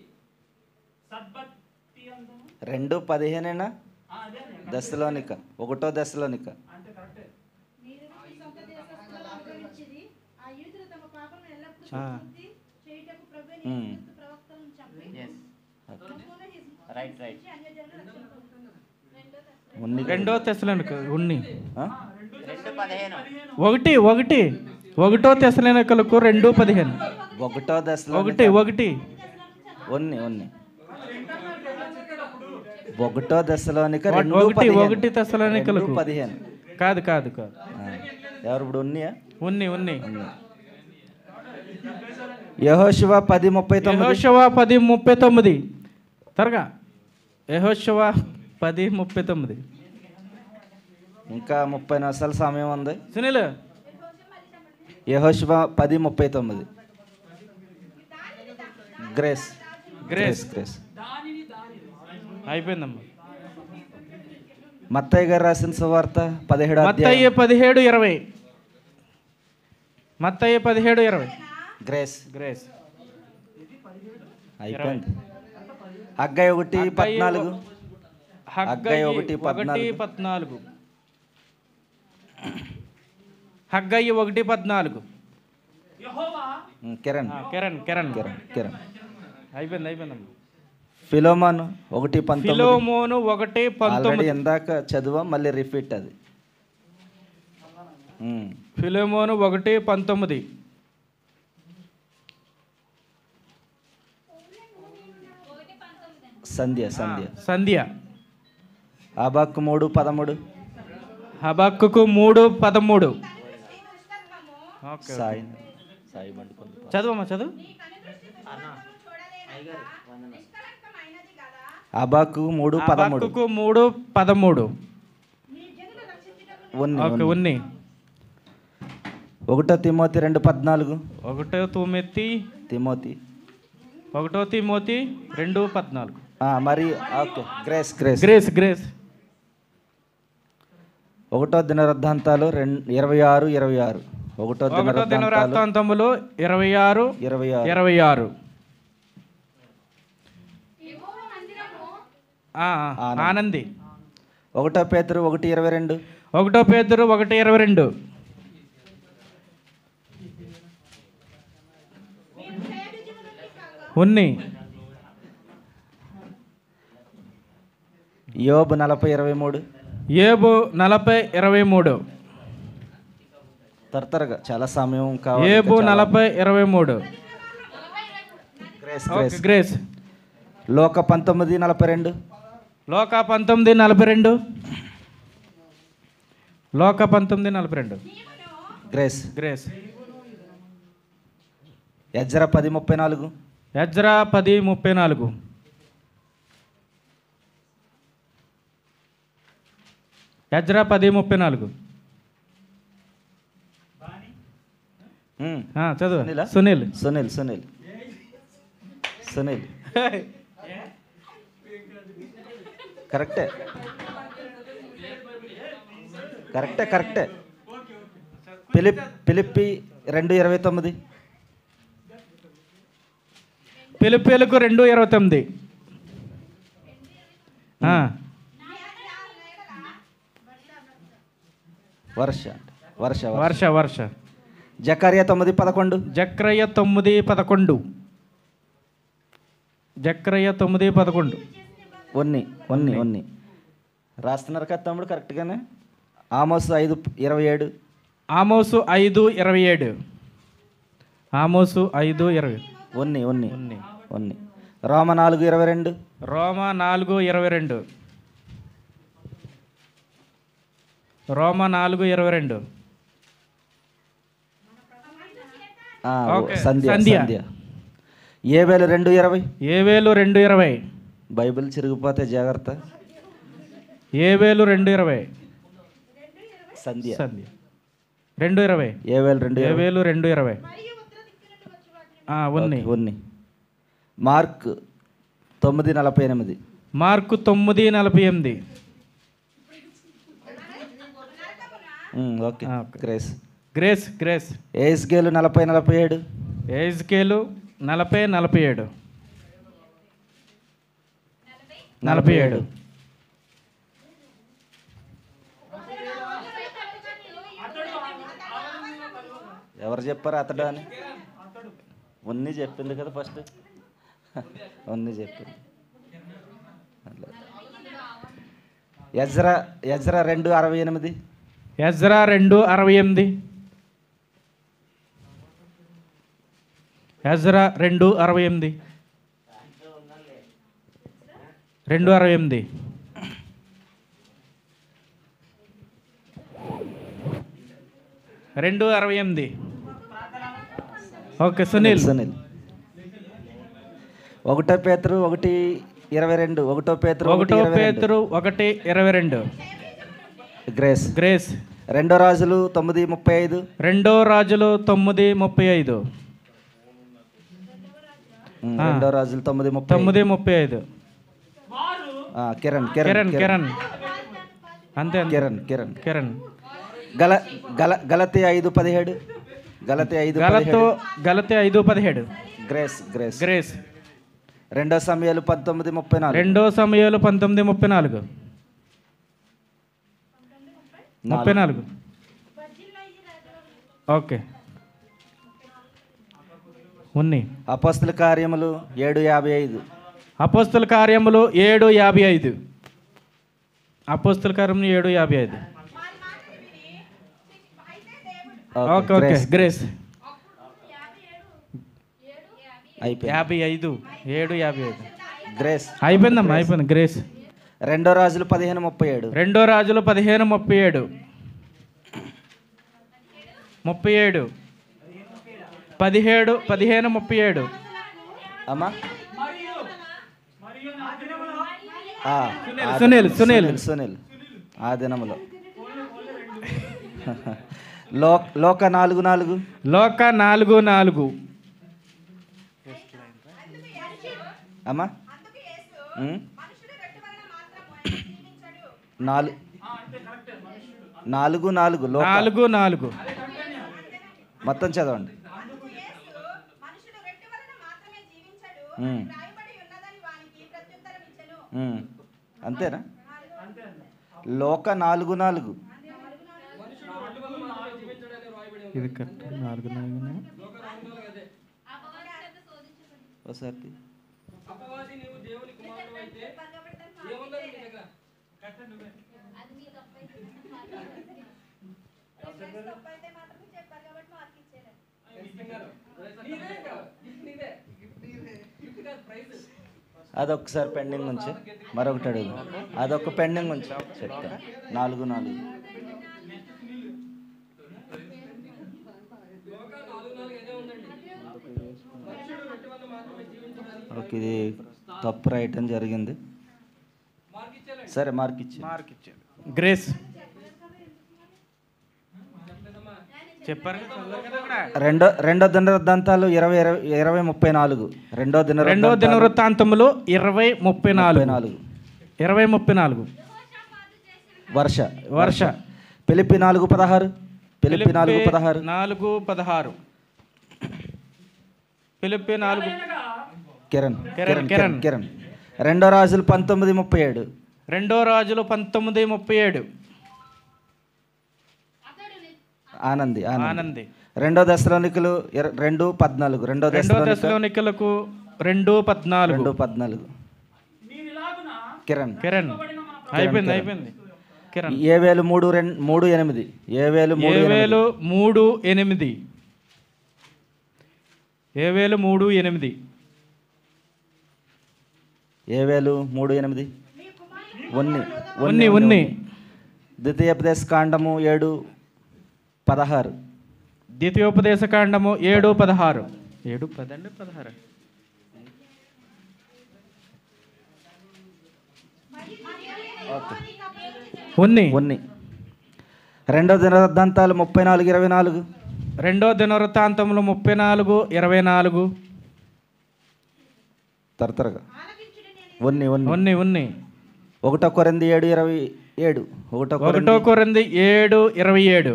2:15 దశలోనిక. ఒకటో దశలోనిక. రెండో తెస్సలోనిక ఉన్ని 1:1. ఒకటో తెస్సలోనికలకు 2:15. ఒకటో దశలో 1:1. ఒకటో దశలోనిక 1 తెస్సలోనికలకు 15. కాదు కాదు కాదు. ఎవరు ఇప్పుడు ఉన్నాయా? ఉన్ని. యెహోషువ 10:39. యెహోషువ 10:39. త్వరగా. యెహోషువ 10:39. ఇంకా 30 నిమిషాల సమయం ఉంది. సునీల్. యెహోషువ 10:39. Grace Grace Grace. అయిపోయిందమ్మా. మత్తయి గారు రాసిన సువార్త 17వ మత్తయి అధ్యాయం. 17:20. మత్తయి 17:20. Grace grace. అయిపోయింది. హగ్గయి 1:14. హగ్గయి 1:14. హగ్గయి 1:14. కిరణ్ కిరణ్ కిరణ్ కిరణ్ కిరణ్. అయిపోయిందమ్మా. ఫిలోమోను 1:19. ఫిలోమోను 1:19. ఆల్రెడీ ఇందాక చదువా, మళ్ళీ రిపీట్ అది. ఫిలోమోను 1:19. సంధ్య. సంధ్య. హబాక్కు 3:13. హబాక్కుకు 3:13. సాయి చదువమ్మా, చదువు. హబాక్కు 3:13. 3:13. ఓకే, ఉన్ని. 1 తిమోతి 2:14. 1 తిమోతి 2:14. మరి okay Grace Grace Grace grace 1వ దినవృత్తాంతాలు 26 1వ దినవృత్తాంతాలు దినవృత్తాంతములు 26 26 26 ఆనంది. 1 పేతురు 1:22 1 పేతురు 1:22 ఉన్ని. యోబు 40:23 ఏబు 40:23 త్వరగా చాలా సమయం కావాలి. ఏబు 40:23 గ్రేస్ ఓకే గ్రేస్ గ్రేస్. లోక 19:42 లోక 19:42 లోక 19:42 grace grace. Ezra 10:34 Ezra 10:34 Ezra 10:34 చదువు సునీలా? సునీల్. సునీల్ సునీల్ సునీల్ కరెక్టే కరెక్టే కరెక్టే. ఫిలిప్పి 2:29 పిలుపులకు 2:29 వర్ష వర్ష వర్ష వర్ష. జకర్యా 9:11 జక్రయ్య 9:11 జక్రయ్య 9:11 ఒన్ని రాస్తున్నారు కదా తమ్ముడు కరెక్ట్గానే. ఆమోస్ 5:27 ఆమోసు 5:27 ఆమోసు 5:20 ఒన్ని రోమ 4:22 రోమ 4:22 రోమ 4:22 ఓకే. సంధ్య సంధ్య. సంధ్య ఏవేలు 2:20 ఏవేలు 2:20 బైబిల్ చిరిగిపోతే జాగ్రత్త. ఏవేలు 2:20 సంధ్య సంధ్య 2:20 ఏవేలు 2:20 ఏవేలు 2:20 ఉన్ని Mark 9:48 Mark 9:48 okay okay. Grace Grace Grace. ఏస్కేలు 40:47 ఏజ్కేలు 40:47 47 ఎవరు చెప్పారు అతడు అని? ఉన్ని చెప్పింది కదా ఫస్ట్. ఉన్ని చెప్పింది. Ezra 2:68 Ezra 2:68 Ezra 2:68 2:68 2:68 okay Sunil. Sunil 1 పేతురు 1:22 1 పేతురు 1 పేతురు 1:22 గ్రేస్ గ్రేస్. 2 రాజులు 9:35 2 రాజులు 9:35 2 రాజులు 9:35 9:35 కిరణ్ కిరణ్ కిరణ్ అంతే అంతే. కిరణ్ కిరణ్ కిరణ్. గలతీ 5:17 గలతీ 5:17 గలతీ 5:17 గ్రేస్ గ్రేస్ గ్రేస్. 2 సమయాలు 19:34 2 సమయాలు 19:34 34 ఓకే ఉన్ని. అపొస్తల కార్యములు 7:55 అపోస్తల కార్యములు 7:55 అపోస్తల కార్యములు 7:55 ఓకే ఓకే గ్రేస్. అయిపోయింది 55 7:55 గ్రేస్ అయిపోయిందమ్మా అయిపోయింది గ్రేస్. 2 రాజులు 15:37 2 రాజులు 15:37 37 15:37 అమ్మా సునీల్ సునీల్ సునీల్ ఆ దినములో లోక 4:4 లోక 4:4 అమ్మా ఉం? 4 లోక 4 మొత్తం చదవండి. ఉం. ఉం. అంతేనా? లోక 4 ఇది కరెక్ట్. 4 ఒకసారి అదొకసారి పెండింగ్ ఉంచి మరొకటి అడుగు. అదొక పెండింగ్ ఉంచి చెప్తా. 4 ఓకే, ఇది తప్పు రాయటం జరిగింది. సరే, మార్క్ ఇచ్చారు. గ్రేస్ చెప్పారు కదా. రెండో దినవృత్తాంతాలు 20:34. రెండో దినవృత్తాంతములు 20:34. 20:34. వర్ష ఫిలిప్పి 4:16. ఫిలిప్పి 4:16. 4:16. ఫిలిప్పి 4. కిరణ్. రెండో రాజులు 19:37. రెండో రాజులు 19:37. ఆనంది. రెండో దశలోనికలు 2:14. రెండో దశలోనికలకు 2:14. కిరణ్. అయిపోయింది. కిరణ్. ఏవేలు 3:8. ఏవేలు 3:8. ఏవేలు 3:8. ఏవేలు 3:8. ఉన్ని. ద్వితీయోపదేశ కాండము 7:16. ద్వితీయోపదేశ కాండము 7:16. 7:16. ఉన్ని. రెండో దినవృత్తాంతాలు 34:24. రెండో దినవృత్తాంతములు 34:24. తరతరగా ఉన్ని. 1 కొరింథీ 7:27. 1 కొరింథీ 7:27.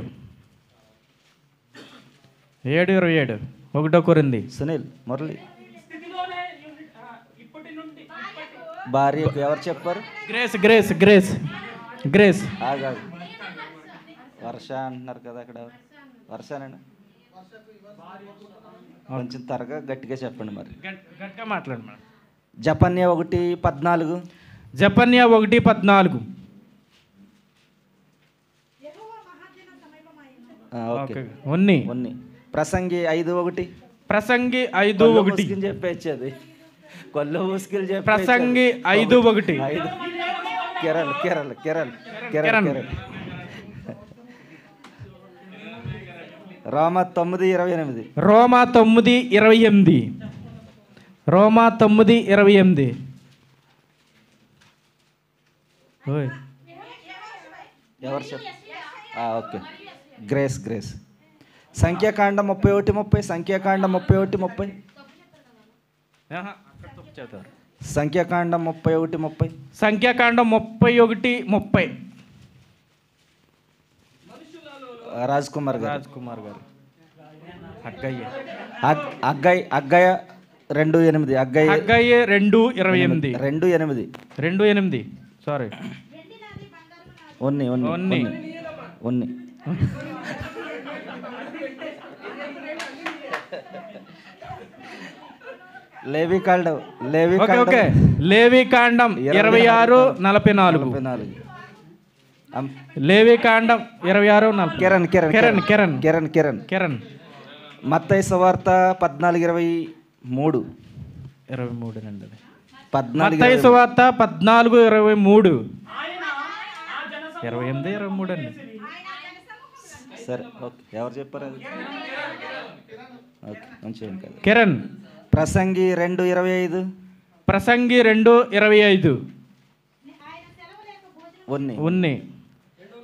7:27. 1 కొరింథీ. సునీల్, మురళి. భార్యకు ఎవరు చెప్పారు? గ్రేస్. ఆగాగు. వర్ష అంటున్నారు కదా అక్కడ. వర్షానేనా? కొంచెం త్వరగా గట్టిగా చెప్పండి. మరి గట్టిగా మాట్లాడు. జపన్య 1:14. జపన్య 1:14. ఓకే. ఉన్ని. ప్రసంగి 5:1. ప్రసంగి 5:1. చెప్పేది కొల్ల ఊసుకెళ్ళి చెప్పి. ప్రసంగి 5:1. కిరణ్. రోమా 9:28. రోమా 9:28. రోమా 9:28. ఎవరు చెప్ప? ఓకే. గ్రేస్. సంఖ్యాకాండం 31:30. సంఖ్యాకాండం 31:30. సంఖ్యాకాండం 31:30. సంఖ్యాకాండం 31:30. రాజ్ కుమార్ గారు. అగ్గయ్య 2:8. అగ్గయ్య 2:28. 2:8. సారీ. ఉన్ని. లేవి కాండం 26:44. లేవి కాండం 26:44. కిరణ్. మత్తయి సువార్త 14:23. మత్తయి సువార్త 14:23. 28:23 అండి. సరే, ఓకే. ఎవరు చెప్పారు అది? ఓకే, మంచిగా. కిరణ్. ప్రసంగి 2:25. ప్రసంగి 2:25. ఉన్ని.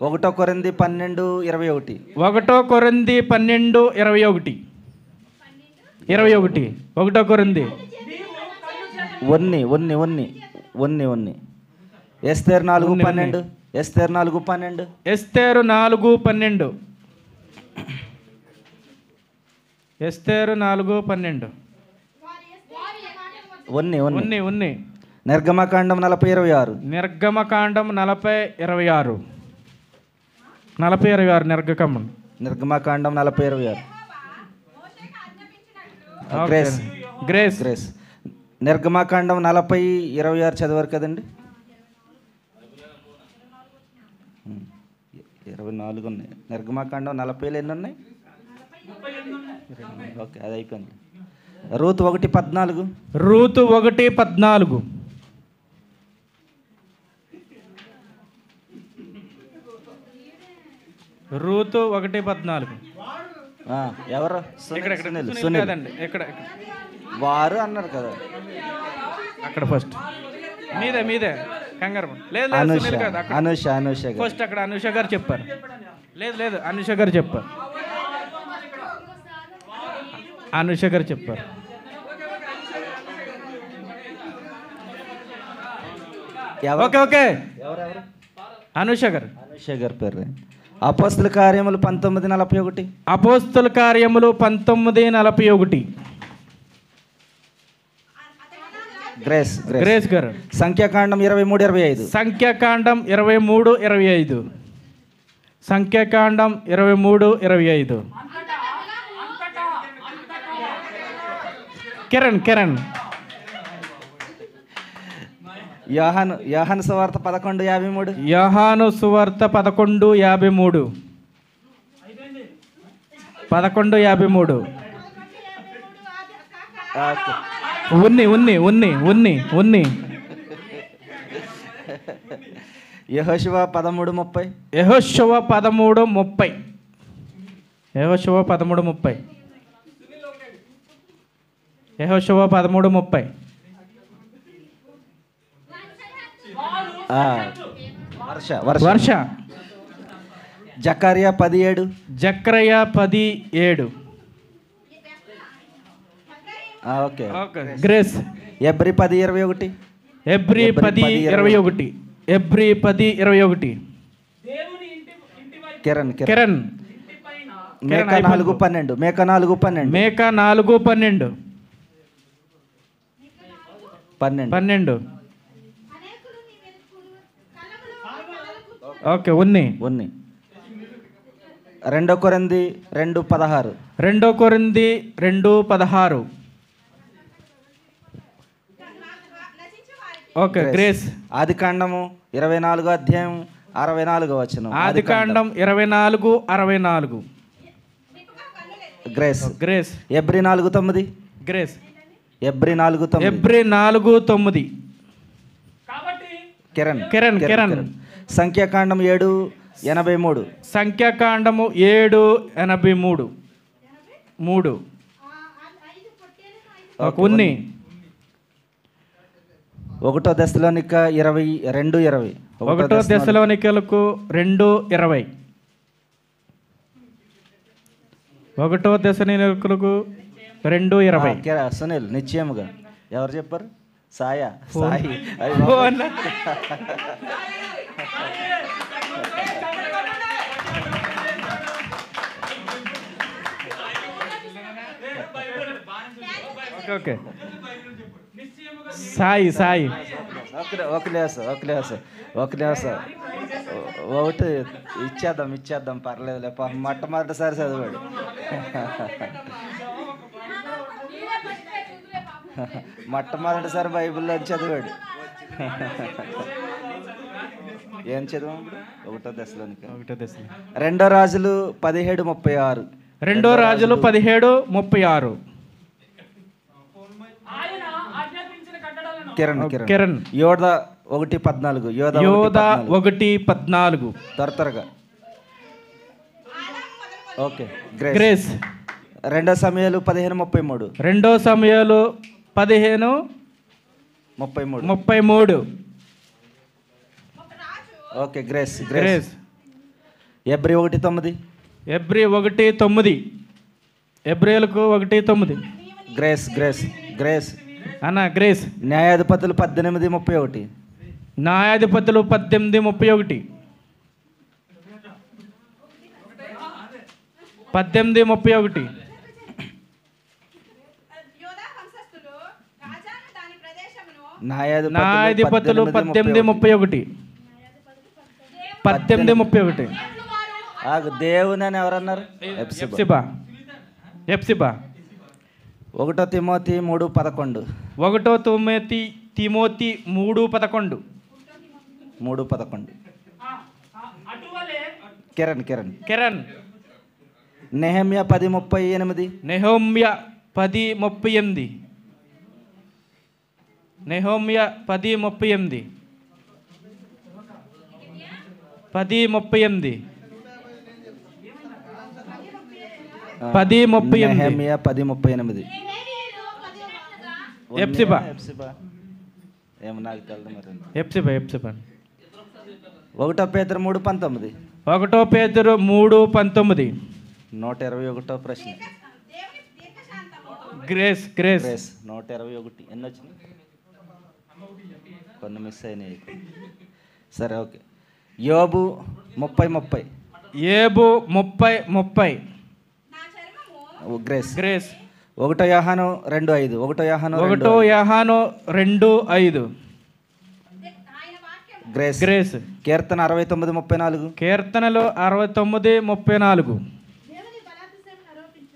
1 కొరింథీ 12:21. 1 కొరింథీ 12:21. 1 కొరింథీ. ఉన్ని. ఉన్ని ఎస్తేరు 4:12. ఎస్తేరు 4:12. ఎస్తేరు 4:12. ఎస్తేరు 4:12. ఉన్ని నిర్గమకాండం 40:26. నిర్గమకాండం 40:26. 40:26 నిర్గమకాండం 40:26. గ్రేస్ నిర్గమకాండం 40:26 చదివారు కదండి. 24 ఉన్నాయి. నిర్గమకాండం 40 ఎన్ని ఉన్నాయి? ఓకే, అది అయిపోయింది. రూతు 1:14. రూతు 1:14. రూతు 1:14. ఎవరు? ఇక్కడ వారు అన్నారు కదా అక్కడ ఫస్ట్. మీదే కంగారు లేదు. అనుష ఫస్ట్ అక్కడ అనుష గారు చెప్పారు. లేదు అనుష గారు చెప్పారు. ఓకే అనుష గారు పేరు. అపోస్తుల కార్యములు 19:41. అపోస్తుల కార్యములు 19:41. గ్రేస్ గారు. సంఖ్యాకాండం 23:25. సంఖ్యాకాండం 23:25. సంఖ్యాకాండం 23:25. కిరణ్. యోహాను సువార్త 11:53. యోహాను సువార్త 11:53. 11:53. ఉన్ని. యెహోషువ 13:30. యెహోషువ 13:30. యెహోషువ 13:30. యెహోషువ 13:30. వర్ష. జకర్యా 10:7. జకర్యా 10:7. ఓకే. గ్రేస్. ఎబ్రి 10:21. ఎబ్రి 10:21. ఎబ్రి 10:21. కిరణ్. మేకా 4:12. మేకా 4:12. 12. ఓకే. ఉన్ని. 2 కొరింథీ 2:16. 2 కొరింథీ 2:16. ఓకే. గ్రేస్. ఆదికాండము 24:64. ఆదికాండం 24:64. గ్రేస్. ఎబ్రి 4:9. గ్రేస్. ఎబ్రి 4:9. ఎబ్రి 4:9. కిరణ్. సంఖ్యాకాండం 7:83. సంఖ్యాకాండము 7:83. 3. ఉన్ని. 1 దశలోనిక 2:20. 1 దశలోనికలకు 2:20. 1 దశలోనికలకు 2:20. సునీల్ నిశ్చయముగా ఎవరు చెప్పారు? సాయి. ఓకే. సాయి. ఒకటి ఇచ్చేద్దాం పర్లేదులే. మొట్టమొదటిసారి చదివాడు. మొట్టమొదటిసారి బైబిల్లో చదివాడు. ఏం చదివాం ఇప్పుడు? 1 దశలోనిక. 2 రాజులు 17:36. 2 రాజులు 17:36. కిరణ్. యోధా 1:14. యోధా 1:14. త్వరగా. ఓకే. గ్రేస్. 2 సమయాలు 15:33. 2 సమయాలు 15:33. ఓకే. గ్రేస్. ఎబ్రి 1:9. ఎబ్రి 1:9. ఎబ్రిలకు 1:9. గ్రేస్. అన్న గ్రేస్. న్యాయాధిపతులు 18:31. న్యాయాధిపతులు 18:31. 18:31. న్యాయాధిపతులు 18:31. 18:31. దేవుని అని ఎవరన్నారు? ఎప్సిబా. 1 తిమోతి 3:11. 1 తిమోతి 3:11. 3:11. కిరణ్. నెహెమ్యా 10:38. నెహెమ్యా 10:38. నెహెమ్యా 10:38. 10:38. 10:38. నెహెమ్యా 10:38. ఎప్సిబా. ఏమో నాకు తెలియదు మరి. ఎప్సిబా. 1 పేతురు 3:19. 1 పేతురు 3:19. 121 ప్రశ్న. గ్రేస్. 121. ఎన్ని వచ్చినాయి? కొన్ని మిస్ అయినాయి. సరే, ఓకే. యోబు 30:30. ఏబు 30:30. గ్రేస్. 1 యోహాను 2:5. 1 యోహాను 2:5. గ్రేస్. కీర్తన 69:34. కీర్తనలు 69:34.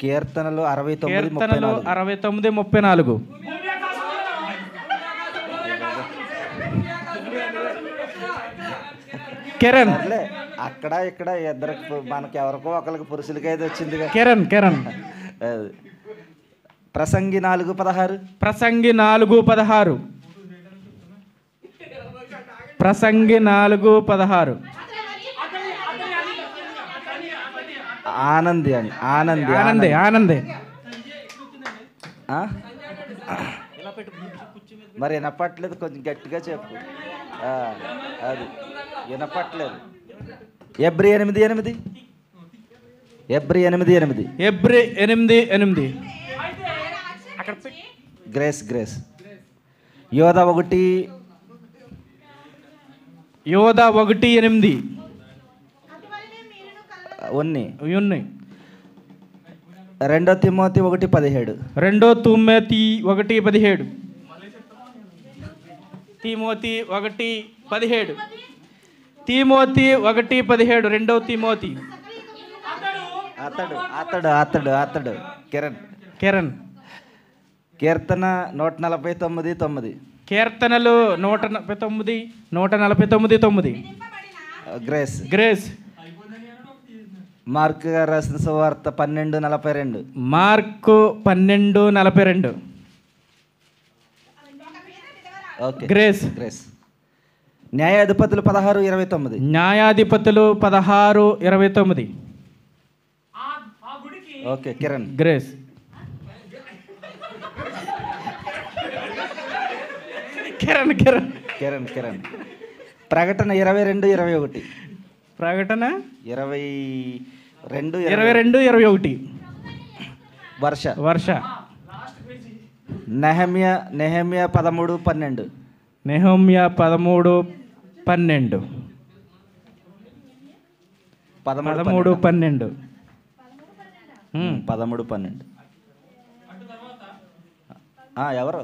కీర్తనలు 69:34. కిరణ్. అక్కడ ఇక్కడ ఇద్దరికి మనకి ఎవరికో ఒకరికి పురుషులకి అయితే వచ్చింది. కిరణ్. ప్రసంగి 4:16. ప్రసంగి 4:16. ప్రసంగి 4:16. ఆనంది. మరి వినపట్లేదు, కొంచెం గట్టిగా చెప్పు. అది వినపట్లేదు. ఎబ్రి 8:8. ఎబ్రి 8:8. గ్రేస్. యోధ 1:8. ఉన్నాయి. 2 Timothy 1:17. 2 Timothy 1:17. Timothy 1:17. Timothy 1:17. 2 Timothy. అతడు. కిరణ్. కీర్తన 149:9. కీర్తనలు 149:9. గ్రేస్. మార్కు గారు రాసిన సువార్త 12:42. మార్కు 12:42. ఓకే. గ్రేస్. న్యాయాధిపతులు 16:29. న్యాయాధిపతులు 16:29. ఓకే. కిరణ్. గ్రేస్. కిరణ్. ప్రకటన 22:21. ప్రకటన 22:21. వర్ష. నెహెమ్యా 13:12. నెహెమ్యా 13:12. 13:12. 13:12. ఎవరు?